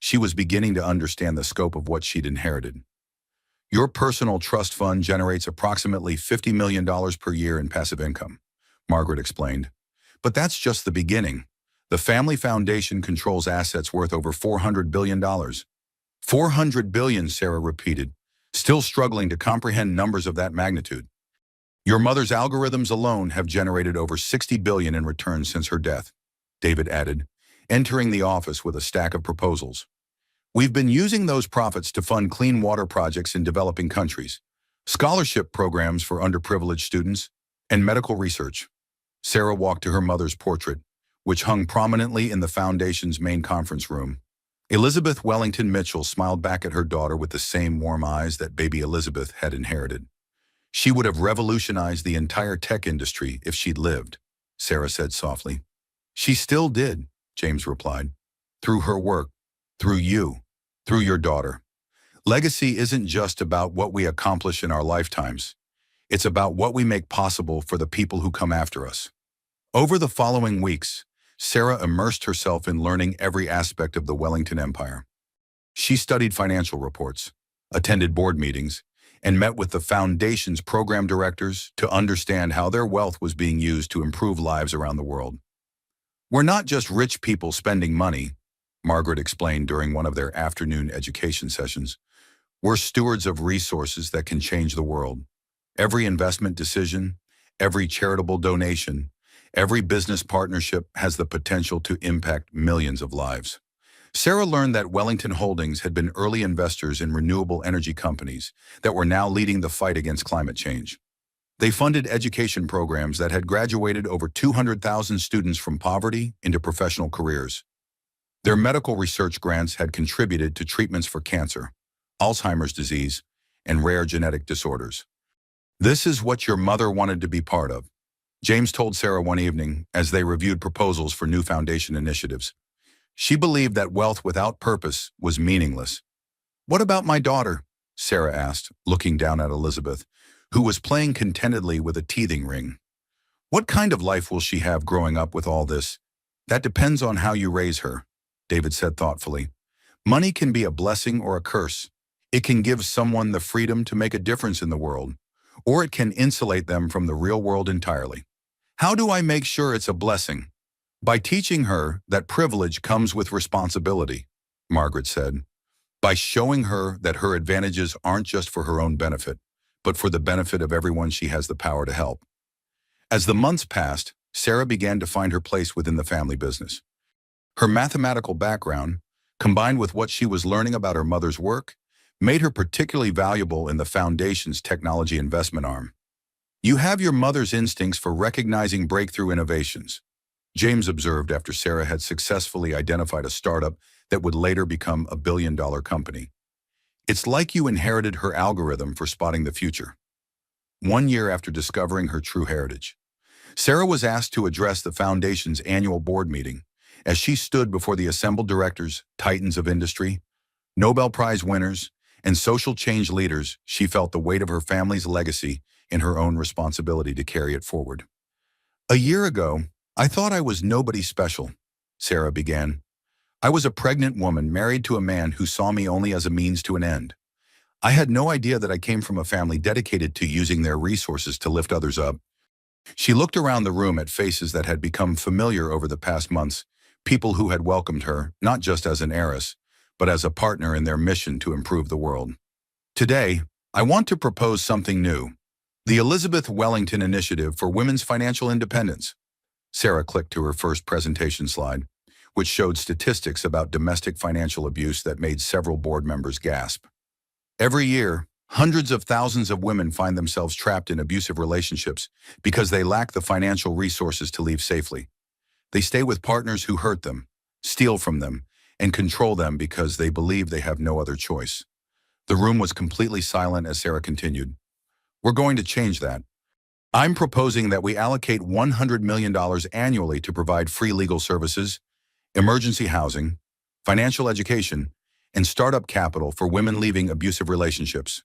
she was beginning to understand the scope of what she'd inherited. Your personal trust fund generates approximately $50 million per year in passive income, Margaret explained. But that's just the beginning. The family foundation controls assets worth over $400 billion. $400 billion, Sarah repeated, still struggling to comprehend numbers of that magnitude. Your mother's algorithms alone have generated over $60 billion in returns since her death, David added, entering the office with a stack of proposals. We've been using those profits to fund clean water projects in developing countries, scholarship programs for underprivileged students, and medical research. Sarah walked to her mother's portrait, which hung prominently in the foundation's main conference room. Elizabeth Wellington Mitchell smiled back at her daughter with the same warm eyes that baby Elizabeth had inherited. She would have revolutionized the entire tech industry if she'd lived, Sarah said softly. She still did, James replied. Through her work, through you, through your daughter. Legacy isn't just about what we accomplish in our lifetimes. It's about what we make possible for the people who come after us. Over the following weeks, Sarah immersed herself in learning every aspect of the Wellington Empire. She studied financial reports, attended board meetings, and met with the foundation's program directors to understand how their wealth was being used to improve lives around the world. We're not just rich people spending money, Margaret explained during one of their afternoon education sessions. We're stewards of resources that can change the world. Every investment decision, every charitable donation, every business partnership has the potential to impact millions of lives. Sarah learned that Wellington Holdings had been early investors in renewable energy companies that were now leading the fight against climate change. They funded education programs that had graduated over 200,000 students from poverty into professional careers. Their medical research grants had contributed to treatments for cancer, Alzheimer's disease, and rare genetic disorders. This is what your mother wanted to be part of, James told Sarah one evening as they reviewed proposals for new foundation initiatives. She believed that wealth without purpose was meaningless. What about my daughter? Sarah asked, looking down at Elizabeth, who was playing contentedly with a teething ring. What kind of life will she have growing up with all this? That depends on how you raise her, David said thoughtfully. Money can be a blessing or a curse. It can give someone the freedom to make a difference in the world, or it can insulate them from the real world entirely. How do I make sure it's a blessing? By teaching her that privilege comes with responsibility, Margaret said. By showing her that her advantages aren't just for her own benefit, but for the benefit of everyone she has the power to help. As the months passed, Sarah began to find her place within the family business. Her mathematical background, combined with what she was learning about her mother's work, made her particularly valuable in the foundation's technology investment arm. You have your mother's instincts for recognizing breakthrough innovations, James observed after Sarah had successfully identified a startup that would later become a billion-dollar company. It's like you inherited her algorithm for spotting the future. 1 year after discovering her true heritage, Sarah was asked to address the foundation's annual board meeting. As she stood before the assembled directors, titans of industry, Nobel Prize winners, and social change leaders, she felt the weight of her family's legacy and her own responsibility to carry it forward. A year ago, I thought I was nobody special, Sarah began. I was a pregnant woman married to a man who saw me only as a means to an end. I had no idea that I came from a family dedicated to using their resources to lift others up. She looked around the room at faces that had become familiar over the past months, people who had welcomed her, not just as an heiress, but as a partner in their mission to improve the world. Today, I want to propose something new. The Elizabeth Wellington Initiative for Women's Financial Independence. Sarah clicked to her first presentation slide, which showed statistics about domestic financial abuse that made several board members gasp. Every year, hundreds of thousands of women find themselves trapped in abusive relationships because they lack the financial resources to leave safely. They stay with partners who hurt them, steal from them, and control them because they believe they have no other choice. The room was completely silent as Sarah continued. We're going to change that. I'm proposing that we allocate $100 million annually to provide free legal services, emergency housing, financial education, and startup capital for women leaving abusive relationships.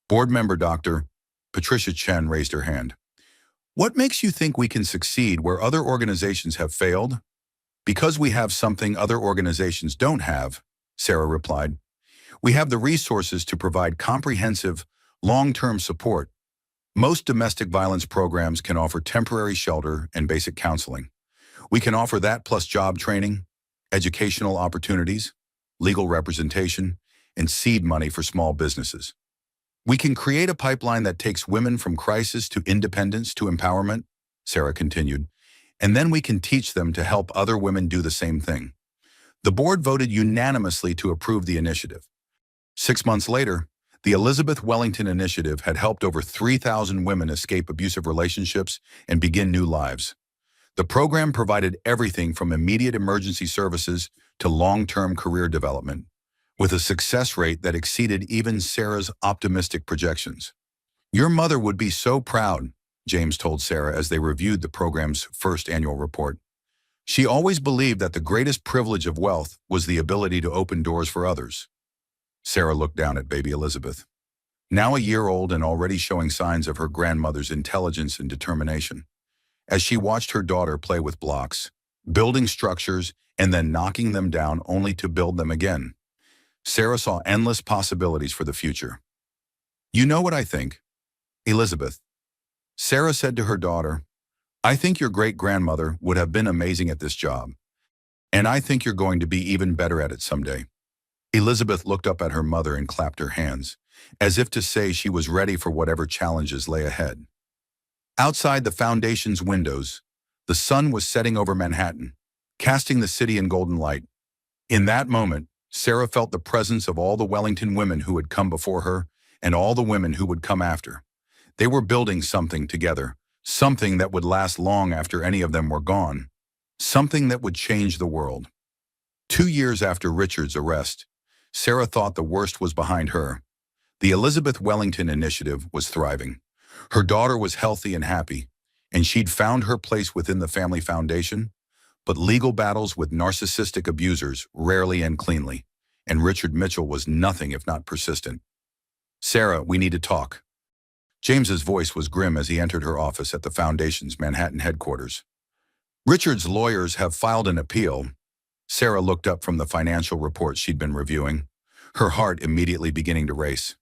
Board member Dr. Patricia Chen raised her hand. What makes you think we can succeed where other organizations have failed? Because we have something other organizations don't have, Sarah replied. We have the resources to provide comprehensive, long-term support. Most domestic violence programs can offer temporary shelter and basic counseling. We can offer that plus job training, educational opportunities, legal representation, and seed money for small businesses. We can create a pipeline that takes women from crisis to independence to empowerment, Sarah continued, and then we can teach them to help other women do the same thing. The board voted unanimously to approve the initiative. 6 months later, the Elizabeth Wellington Initiative had helped over 3,000 women escape abusive relationships and begin new lives. The program provided everything from immediate emergency services to long-term career development, with a success rate that exceeded even Sarah's optimistic projections. Your mother would be so proud, James told Sarah as they reviewed the program's first annual report. She always believed that the greatest privilege of wealth was the ability to open doors for others. Sarah looked down at baby Elizabeth, now a year old and already showing signs of her grandmother's intelligence and determination. As she watched her daughter play with blocks, building structures, and then knocking them down only to build them again, Sarah saw endless possibilities for the future. You know what I think, Elizabeth? Sarah said to her daughter, I think your great-grandmother would have been amazing at this job, and I think you're going to be even better at it someday. Elizabeth looked up at her mother and clapped her hands, as if to say she was ready for whatever challenges lay ahead. Outside the foundation's windows, the sun was setting over Manhattan, casting the city in golden light. In that moment, Sarah felt the presence of all the Wellington women who had come before her and all the women who would come after. They were building something together, something that would last long after any of them were gone, something that would change the world. 2 years after Richard's arrest, Sarah thought the worst was behind her. The Elizabeth Wellington Initiative was thriving. Her daughter was healthy and happy, and she'd found her place within the family foundation, but legal battles with narcissistic abusers rarely end cleanly, and Richard Mitchell was nothing if not persistent. Sarah, we need to talk. James's voice was grim as he entered her office at the foundation's Manhattan headquarters. Richard's lawyers have filed an appeal. Sarah looked up from the financial reports she'd been reviewing, her heart immediately beginning to race.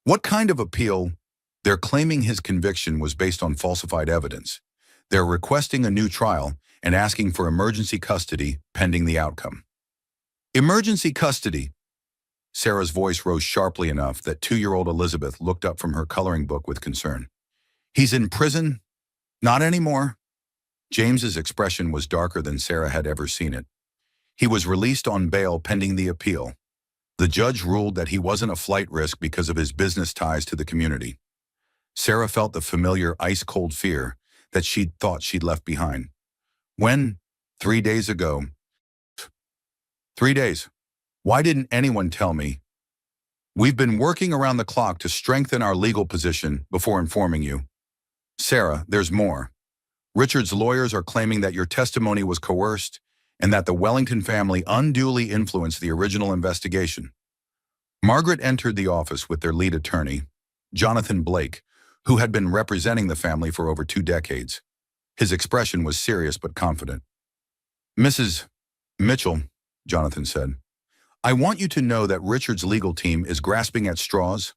What kind of appeal? They're claiming his conviction was based on falsified evidence. They're requesting a new trial and asking for emergency custody pending the outcome. Emergency custody! Sarah's voice rose sharply enough that 2-year-old Elizabeth looked up from her coloring book with concern. He's in prison? Not anymore. James's expression was darker than Sarah had ever seen it. He was released on bail pending the appeal. The judge ruled that he wasn't a flight risk because of his business ties to the community. Sarah felt the familiar ice-cold fear that she'd thought she'd left behind. When? 3 days ago. 3 days. Why didn't anyone tell me? We've been working around the clock to strengthen our legal position before informing you. Sarah, there's more. Richard's lawyers are claiming that your testimony was coerced and that the Wellington family unduly influenced the original investigation. Margaret entered the office with their lead attorney, Jonathan Blake, who had been representing the family for over 2 decades. His expression was serious but confident. Mrs. Mitchell, Jonathan said, I want you to know that Richard's legal team is grasping at straws.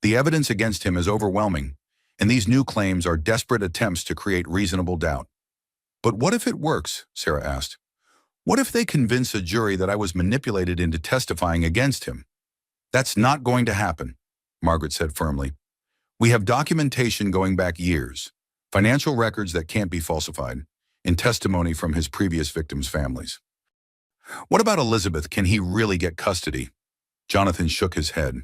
The evidence against him is overwhelming, and these new claims are desperate attempts to create reasonable doubt. But what if it works? Sarah asked. What if they convince a jury that I was manipulated into testifying against him? That's not going to happen, Margaret said firmly. We have documentation going back years, financial records that can't be falsified, and testimony from his previous victims' families. What about Elizabeth? Can he really get custody? Jonathan shook his head.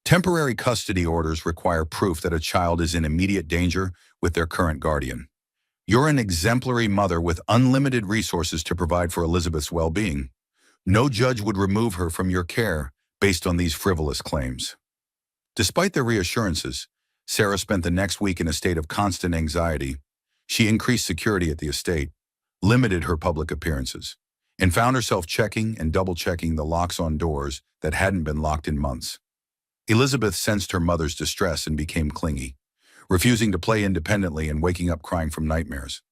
Temporary custody orders require proof that a child is in immediate danger with their current guardian. You're an exemplary mother with unlimited resources to provide for Elizabeth's well-being. No judge would remove her from your care based on these frivolous claims. Despite their reassurances, Sarah spent the next week in a state of constant anxiety. She increased security at the estate, limited her public appearances, and found herself checking and double-checking the locks on doors that hadn't been locked in months. Elizabeth sensed her mother's distress and became clingy, refusing to play independently and waking up crying from nightmares.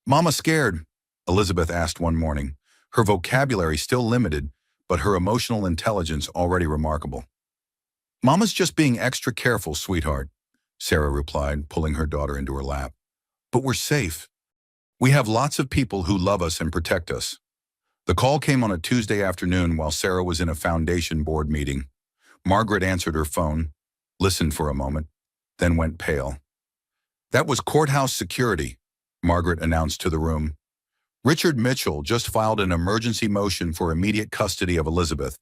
Mama scared? Elizabeth asked one morning, her vocabulary still limited, but her emotional intelligence already remarkable. "Mama's just being extra careful, sweetheart," Sarah replied, pulling her daughter into her lap. "But we're safe. We have lots of people who love us and protect us." The call came on a Tuesday afternoon while Sarah was in a foundation board meeting. Margaret answered her phone, listened for a moment, then went pale. "That was courthouse security," Margaret announced to the room. "Richard Mitchell just filed an emergency motion for immediate custody of Elizabeth.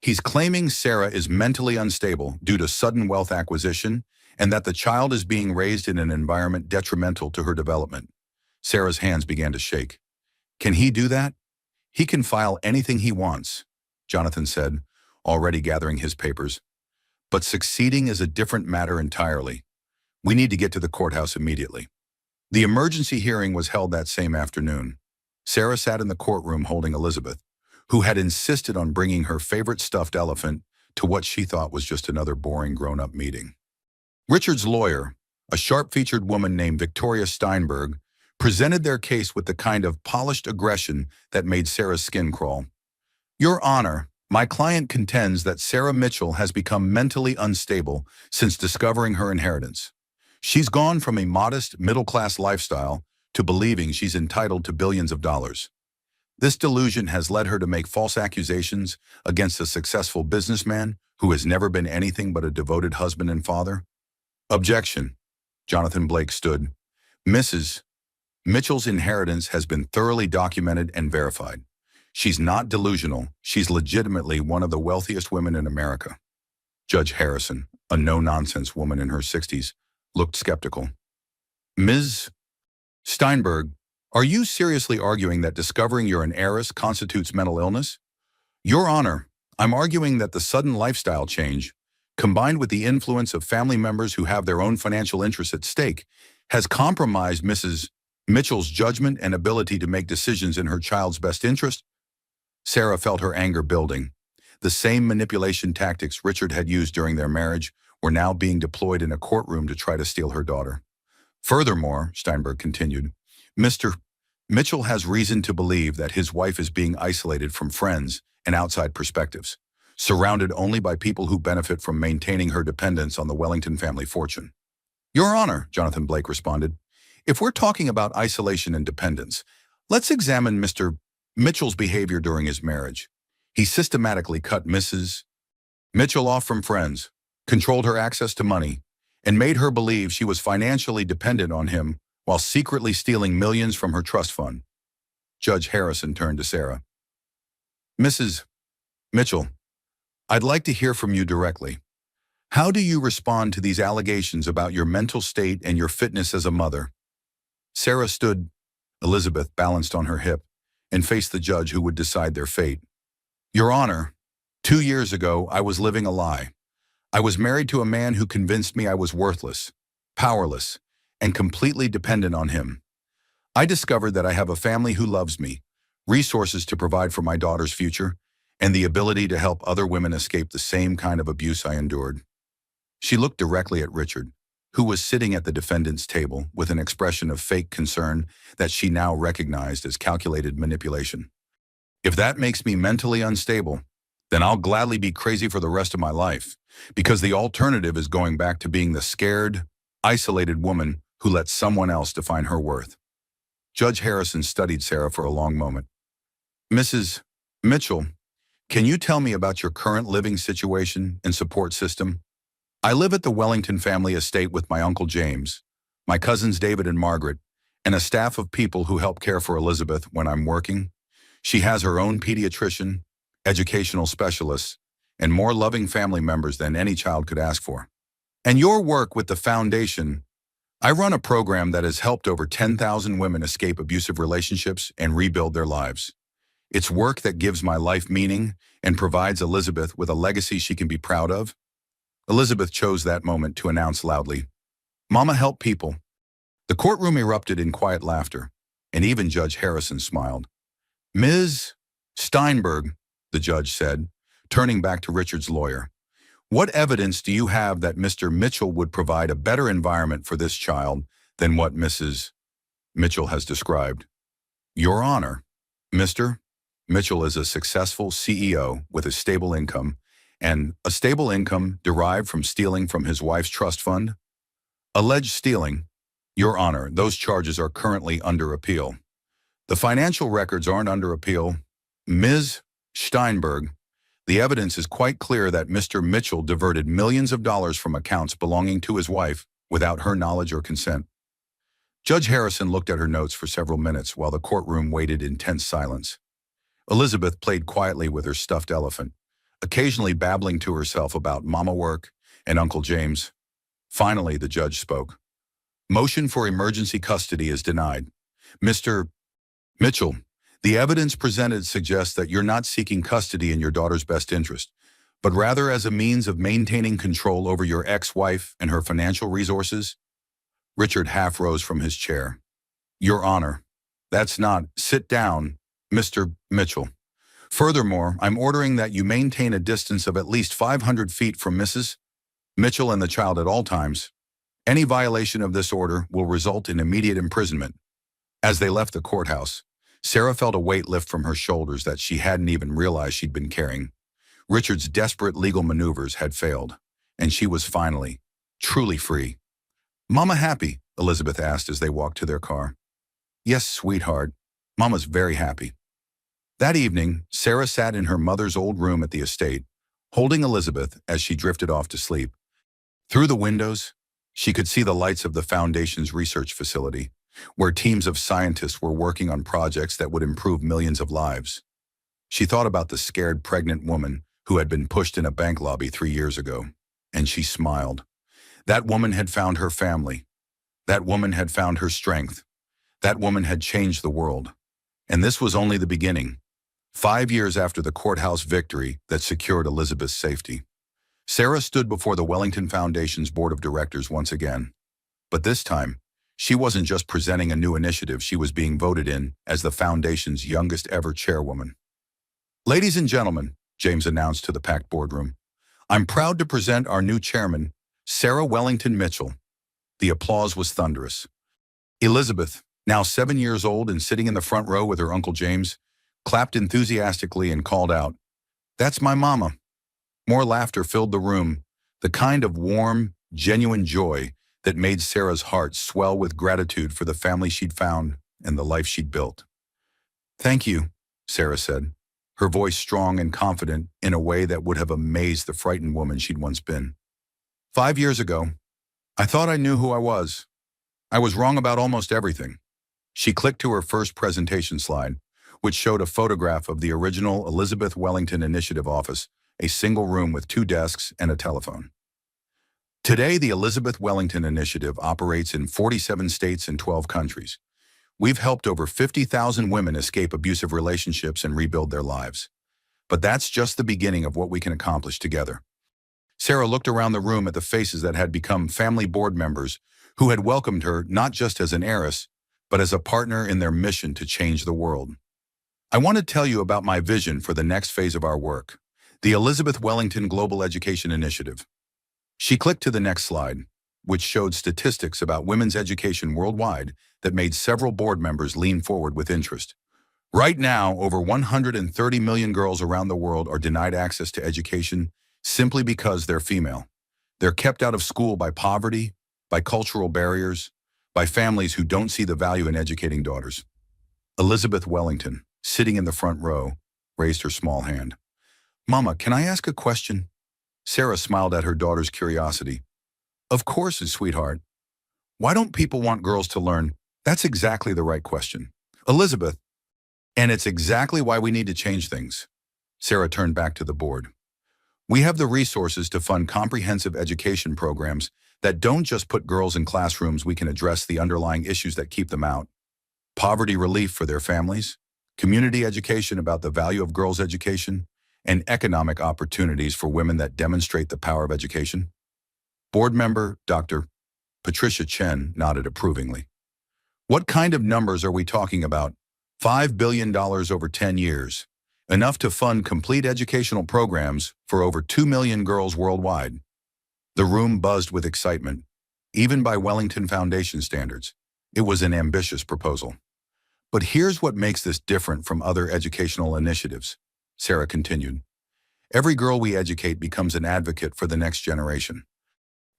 He's claiming Sarah is mentally unstable due to sudden wealth acquisition and that the child is being raised in an environment detrimental to her development." Sarah's hands began to shake. "Can he do that?" "He can file anything he wants," Jonathan said, already gathering his papers. "But succeeding is a different matter entirely. We need to get to the courthouse immediately." The emergency hearing was held that same afternoon. Sarah sat in the courtroom holding Elizabeth, who had insisted on bringing her favorite stuffed elephant to what she thought was just another boring grown-up meeting. Richard's lawyer, a sharp-featured woman named Victoria Steinberg, presented their case with the kind of polished aggression that made Sarah's skin crawl. "Your Honor, my client contends that Sarah Mitchell has become mentally unstable since discovering her inheritance. She's gone from a modest, middle-class lifestyle to believing she's entitled to billions of dollars. This delusion has led her to make false accusations against a successful businessman who has never been anything but a devoted husband and father." "Objection." Jonathan Blake stood. "Mrs. Mitchell's inheritance has been thoroughly documented and verified. She's not delusional. She's legitimately one of the wealthiest women in America." Judge Harrison, a no-nonsense woman in her 60s, looked skeptical. "Ms. Steinberg, are you seriously arguing that discovering you're an heiress constitutes mental illness?" "Your Honor, I'm arguing that the sudden lifestyle change, combined with the influence of family members who have their own financial interests at stake, has compromised Mrs. Mitchell's judgment and ability to make decisions in her child's best interest." Sarah felt her anger building. The same manipulation tactics Richard had used during their marriage were now being deployed in a courtroom to try to steal her daughter. "Furthermore," Steinberg continued, "Mr. Mitchell has reason to believe that his wife is being isolated from friends and outside perspectives, surrounded only by people who benefit from maintaining her dependence on the Wellington family fortune." "Your Honor," Jonathan Blake responded, "if we're talking about isolation and dependence, let's examine Mr. Mitchell's behavior during his marriage. He systematically cut Mrs. Mitchell off from friends, controlled her access to money, and made her believe she was financially dependent on him while secretly stealing millions from her trust fund." Judge Harrison turned to Sarah. "Mrs. Mitchell, I'd like to hear from you directly. How do you respond to these allegations about your mental state and your fitness as a mother?" Sarah stood, Elizabeth balanced on her hip, and faced the judge who would decide their fate. "Your Honor, 2 years ago, I was living a lie. I was married to a man who convinced me I was worthless, powerless, and completely dependent on him. I discovered that I have a family who loves me, resources to provide for my daughter's future, and the ability to help other women escape the same kind of abuse I endured." She looked directly at Richard, who was sitting at the defendant's table with an expression of fake concern that she now recognized as calculated manipulation. "If that makes me mentally unstable, then I'll gladly be crazy for the rest of my life, because the alternative is going back to being the scared, isolated woman who lets someone else define her worth." Judge Harrison studied Sarah for a long moment. "Mrs. Mitchell, can you tell me about your current living situation and support system?" "I live at the Wellington family estate with my Uncle James, my cousins David and Margaret, and a staff of people who help care for Elizabeth when I'm working. She has her own pediatrician, educational specialists, and more loving family members than any child could ask for." "And your work with the foundation?" "I run a program that has helped over 10,000 women escape abusive relationships and rebuild their lives. It's work that gives my life meaning and provides Elizabeth with a legacy she can be proud of." Elizabeth chose that moment to announce loudly, "Mama help people." The courtroom erupted in quiet laughter, and even Judge Harrison smiled. "Ms. Steinberg," the judge said, turning back to Richard's lawyer, "what evidence do you have that Mr. Mitchell would provide a better environment for this child than what Mrs. Mitchell has described?" "Your Honor, Mr. Mitchell is a successful CEO with a stable income, and a stable income derived from stealing from his wife's trust fund? Alleged stealing. Your Honor, those charges are currently under appeal. The financial records aren't under appeal. Ms. Steinberg, the evidence is quite clear that Mr. Mitchell diverted millions of dollars from accounts belonging to his wife without her knowledge or consent. Judge Harrison looked at her notes for several minutes while the courtroom waited in tense silence. Elizabeth played quietly with her stuffed elephant, occasionally babbling to herself about mama work and Uncle James. Finally, the judge spoke. Motion for emergency custody is denied. Mr. Mitchell, the evidence presented suggests that you're not seeking custody in your daughter's best interest, but rather as a means of maintaining control over your ex-wife and her financial resources. Richard half rose from his chair. Your Honor, that's not. Sit down, Mr. Mitchell. Furthermore, I'm ordering that you maintain a distance of at least 500 feet from Mrs. Mitchell and the child at all times. Any violation of this order will result in immediate imprisonment. As they left the courthouse, Sarah felt a weight lift from her shoulders that she hadn't even realized she'd been carrying. Richard's desperate legal maneuvers had failed, and she was finally, truly free. Mama happy? Elizabeth asked as they walked to their car. Yes, sweetheart. Mama's very happy. That evening, Sarah sat in her mother's old room at the estate, holding Elizabeth as she drifted off to sleep. Through the windows, she could see the lights of the Foundation's research facility, where teams of scientists were working on projects that would improve millions of lives. She thought about the scared pregnant woman who had been pushed in a bank lobby 3 years ago, and she smiled. That woman had found her family. That woman had found her strength. That woman had changed the world. And this was only the beginning. 5 years after the courthouse victory that secured Elizabeth's safety, Sarah stood before the Wellington Foundation's board of directors once again. But this time, she wasn't just presenting a new initiative, she was being voted in as the Foundation's youngest ever chairwoman. Ladies and gentlemen, James announced to the packed boardroom, I'm proud to present our new chairman, Sarah Wellington Mitchell. The applause was thunderous. Elizabeth, now 7 years old and sitting in the front row with her Uncle James, clapped enthusiastically and called out, That's my mama. More laughter filled the room, the kind of warm, genuine joy that made Sarah's heart swell with gratitude for the family she'd found and the life she'd built. Thank you, Sarah said, her voice strong and confident in a way that would have amazed the frightened woman she'd once been. 5 years ago, I thought I knew who I was. I was wrong about almost everything. She clicked to her first presentation slide, which showed a photograph of the original Elizabeth Wellington Initiative office, a single room with 2 desks and a telephone. Today, the Elizabeth Wellington Initiative operates in 47 states and 12 countries. We've helped over 50,000 women escape abusive relationships and rebuild their lives. But that's just the beginning of what we can accomplish together. Sarah looked around the room at the faces that had become family board members who had welcomed her not just as an heiress, but as a partner in their mission to change the world. I want to tell you about my vision for the next phase of our work, the Elizabeth Wellington Global Education Initiative. She clicked to the next slide, which showed statistics about women's education worldwide that made several board members lean forward with interest. Right now, over 130 million girls around the world are denied access to education simply because they're female. They're kept out of school by poverty, by cultural barriers, by families who don't see the value in educating daughters. Elizabeth Wellington, sitting in the front row, raised her small hand. Mama, can I ask a question? Sarah smiled at her daughter's curiosity. Of course, sweetheart. Why don't people want girls to learn? That's exactly the right question. Elizabeth, and it's exactly why we need to change things. Sarah turned back to the board. We have the resources to fund comprehensive education programs that don't just put girls in classrooms. We can address the underlying issues that keep them out. Poverty relief for their families, community education about the value of girls' education, and economic opportunities for women that demonstrate the power of education. Board member Dr. Patricia Chen nodded approvingly. What kind of numbers are we talking about? $5 billion over 10 years. Enough to fund complete educational programs for over 2 million girls worldwide. The room buzzed with excitement. Even by Wellington Foundation standards, it was an ambitious proposal. But here's what makes this different from other educational initiatives, Sarah continued. Every girl we educate becomes an advocate for the next generation.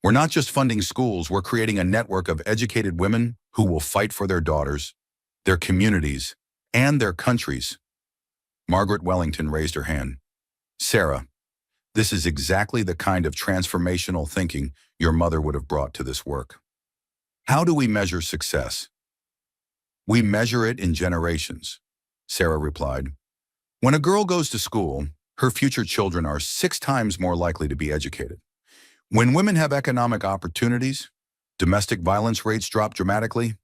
We're not just funding schools, we're creating a network of educated women who will fight for their daughters, their communities, and their countries. Margaret Wellington raised her hand. Sarah, this is exactly the kind of transformational thinking your mother would have brought to this work. How do we measure success? We measure it in generations, Sarah replied. When a girl goes to school, her future children are 6 times more likely to be educated. When women have economic opportunities, domestic violence rates drop dramatically.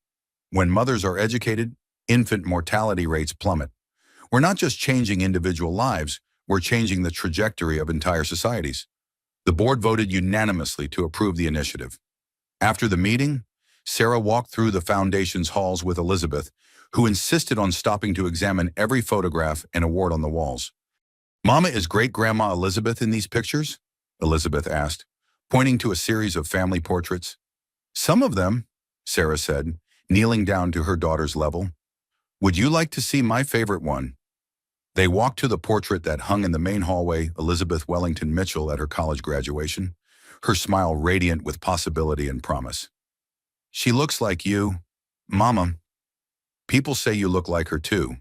When mothers are educated, infant mortality rates plummet. We're not just changing individual lives, we're changing the trajectory of entire societies. The board voted unanimously to approve the initiative. After the meeting, Sarah walked through the foundation's halls with Elizabeth, who insisted on stopping to examine every photograph and award on the walls. Mama, is great-grandma Elizabeth in these pictures? Elizabeth asked, pointing to a series of family portraits. Some of them, Sarah said, kneeling down to her daughter's level. Would you like to see my favorite one? They walked to the portrait that hung in the main hallway, Elizabeth Wellington Mitchell at her college graduation, her smile radiant with possibility and promise. She looks like you, Mama. People say you look like her too.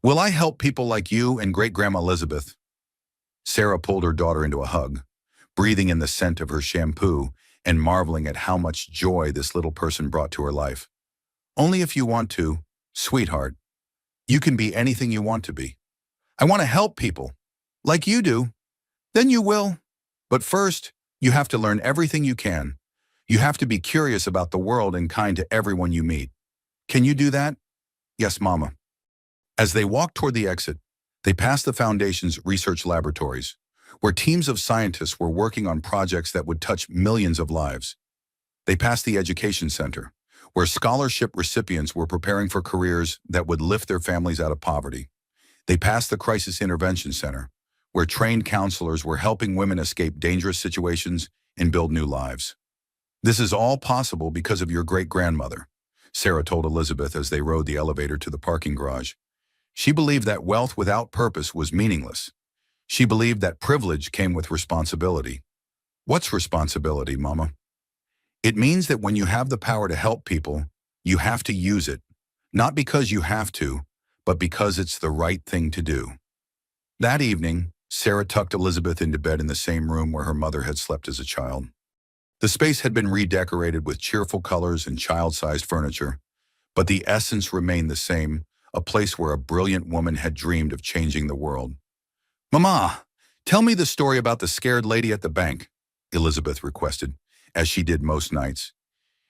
Will I help people like you and great-grandma Elizabeth? Sarah pulled her daughter into a hug, breathing in the scent of her shampoo and marveling at how much joy this little person brought to her life. Only if you want to, sweetheart. You can be anything you want to be. I want to help people, like you do. Then you will. But first, you have to learn everything you can. You have to be curious about the world and kind to everyone you meet. Can you do that? Yes, Mama. As they walked toward the exit, they passed the Foundation's research laboratories, where teams of scientists were working on projects that would touch millions of lives. They passed the Education Center, where scholarship recipients were preparing for careers that would lift their families out of poverty. They passed the Crisis Intervention Center, where trained counselors were helping women escape dangerous situations and build new lives. This is all possible because of your great-grandmother, Sarah told Elizabeth as they rode the elevator to the parking garage. She believed that wealth without purpose was meaningless. She believed that privilege came with responsibility. What's responsibility, Mama? It means that when you have the power to help people, you have to use it, not because you have to, but because it's the right thing to do. That evening, Sarah tucked Elizabeth into bed in the same room where her mother had slept as a child. The space had been redecorated with cheerful colors and child-sized furniture, but the essence remained the same, a place where a brilliant woman had dreamed of changing the world. Mama, tell me the story about the scared lady at the bank, Elizabeth requested, as she did most nights.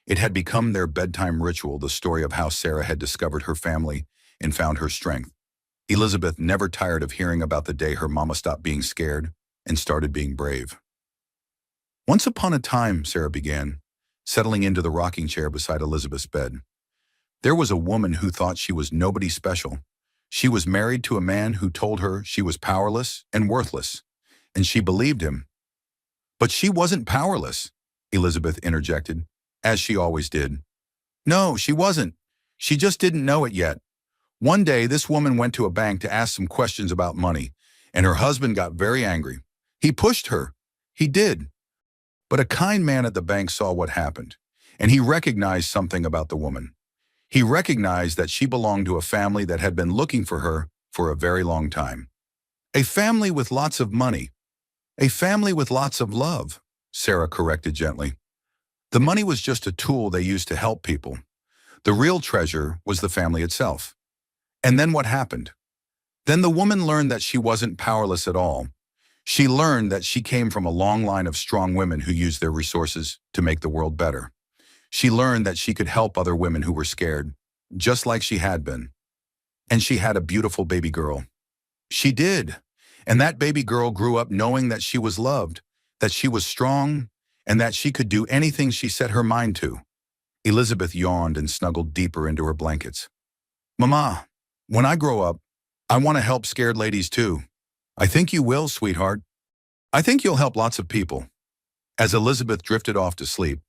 It had become their bedtime ritual, the story of how Sarah had discovered her family and found her strength. Elizabeth never tired of hearing about the day her mama stopped being scared and started being brave. Once upon a time, Sarah began, settling into the rocking chair beside Elizabeth's bed. There was a woman who thought she was nobody special. She was married to a man who told her she was powerless and worthless, and she believed him. But she wasn't powerless, Elizabeth interjected, as she always did. No, she wasn't. She just didn't know it yet. One day, this woman went to a bank to ask some questions about money, and her husband got very angry. He pushed her. He did. But a kind man at the bank saw what happened, and he recognized something about the woman. He recognized that she belonged to a family that had been looking for her for a very long time. A family with lots of money. A family with lots of love, Sarah corrected gently. The money was just a tool they used to help people. The real treasure was the family itself. And then what happened? Then the woman learned that she wasn't powerless at all. She learned that she came from a long line of strong women who used their resources to make the world better. She learned that she could help other women who were scared, just like she had been. And she had a beautiful baby girl. She did. And that baby girl grew up knowing that she was loved, that she was strong, and that she could do anything she set her mind to. Elizabeth yawned and snuggled deeper into her blankets. Mama, when I grow up, I want to help scared ladies too. I think you will, sweetheart. I think you'll help lots of people. As Elizabeth drifted off to sleep,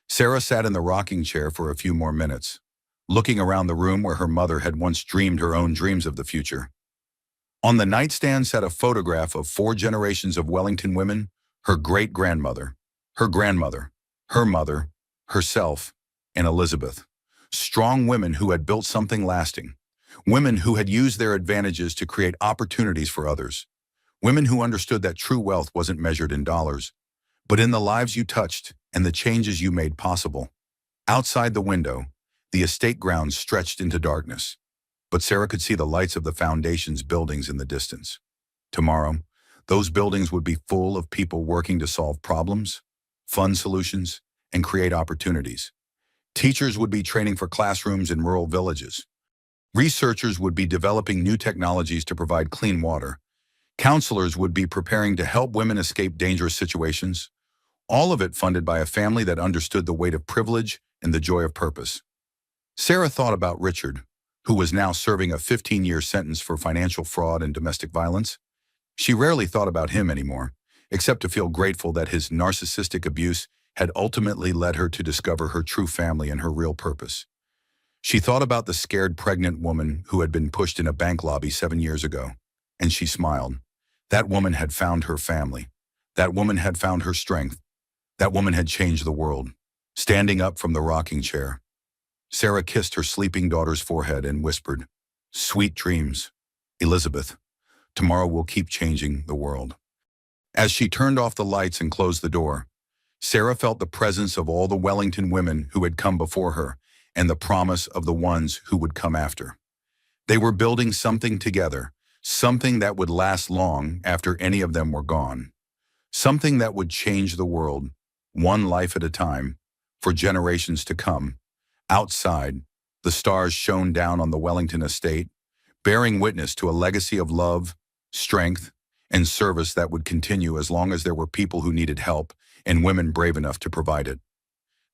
Sarah sat in the rocking chair for a few more minutes, looking around the room where her mother had once dreamed her own dreams of the future. On the nightstand sat a photograph of 4 generations of Wellington women: her great-grandmother, her grandmother, her mother, herself, and Elizabeth. Strong women who had built something lasting. Women who had used their advantages to create opportunities for others. Women who understood that true wealth wasn't measured in dollars, but in the lives you touched and the changes you made possible. Outside the window, the estate grounds stretched into darkness, but Sarah could see the lights of the foundation's buildings in the distance. Tomorrow, those buildings would be full of people working to solve problems, fund solutions, and create opportunities. Teachers would be training for classrooms in rural villages. Researchers would be developing new technologies to provide clean water. Counselors would be preparing to help women escape dangerous situations. All of it funded by a family that understood the weight of privilege and the joy of purpose. Sarah thought about Richard, who was now serving a 15-year sentence for financial fraud and domestic violence. She rarely thought about him anymore, except to feel grateful that his narcissistic abuse had ultimately led her to discover her true family and her real purpose. She thought about the scared pregnant woman who had been pushed in a bank lobby 7 years ago, and she smiled. That woman had found her family. That woman had found her strength. That woman had changed the world. Standing up from the rocking chair, Sarah kissed her sleeping daughter's forehead and whispered, "Sweet dreams, Elizabeth. Tomorrow we'll keep changing the world." As she turned off the lights and closed the door, Sarah felt the presence of all the Wellington women who had come before her and the promise of the ones who would come after. They were building something together, something that would last long after any of them were gone. Something that would change the world, one life at a time, for generations to come. Outside, the stars shone down on the Wellington estate, bearing witness to a legacy of love, strength, and service that would continue as long as there were people who needed help and women brave enough to provide it.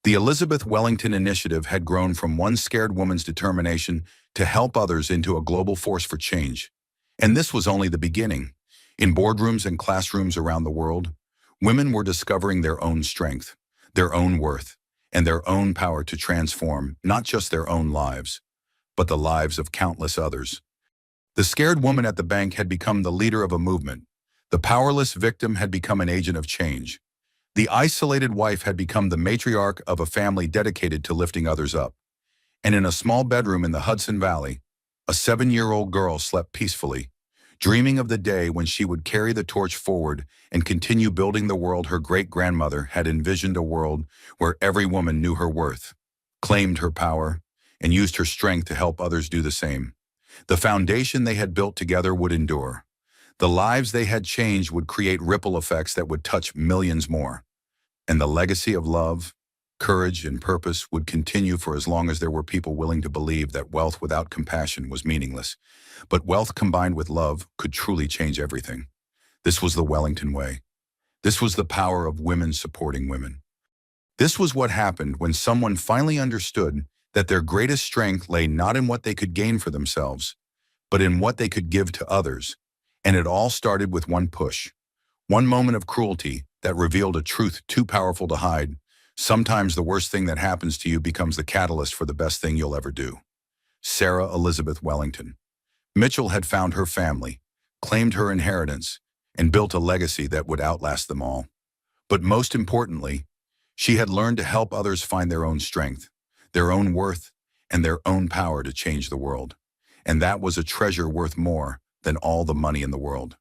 The Elizabeth Wellington Initiative had grown from one scared woman's determination to help others into a global force for change. And this was only the beginning. In boardrooms and classrooms around the world, women were discovering their own strength, their own worth, and their own power to transform not just their own lives, but the lives of countless others. The scared woman at the bank had become the leader of a movement. The powerless victim had become an agent of change. The isolated wife had become the matriarch of a family dedicated to lifting others up. And in a small bedroom in the Hudson Valley, a 7-year-old girl slept peacefully, dreaming of the day when she would carry the torch forward and continue building the world her great-grandmother had envisioned, a world where every woman knew her worth, claimed her power, and used her strength to help others do the same. The foundation they had built together would endure. The lives they had changed would create ripple effects that would touch millions more. And the legacy of love, courage, and purpose would continue for as long as there were people willing to believe that wealth without compassion was meaningless. But wealth combined with love could truly change everything. This was the Wellington way. This was the power of women supporting women. This was what happened when someone finally understood that their greatest strength lay not in what they could gain for themselves, but in what they could give to others. And it all started with one push, one moment of cruelty that revealed a truth too powerful to hide. Sometimes the worst thing that happens to you becomes the catalyst for the best thing you'll ever do. Sarah Elizabeth Wellington. Mitchell had found her family, claimed her inheritance, and built a legacy that would outlast them all. But most importantly, she had learned to help others find their own strength, their own worth, and their own power to change the world. And that was a treasure worth more than all the money in the world.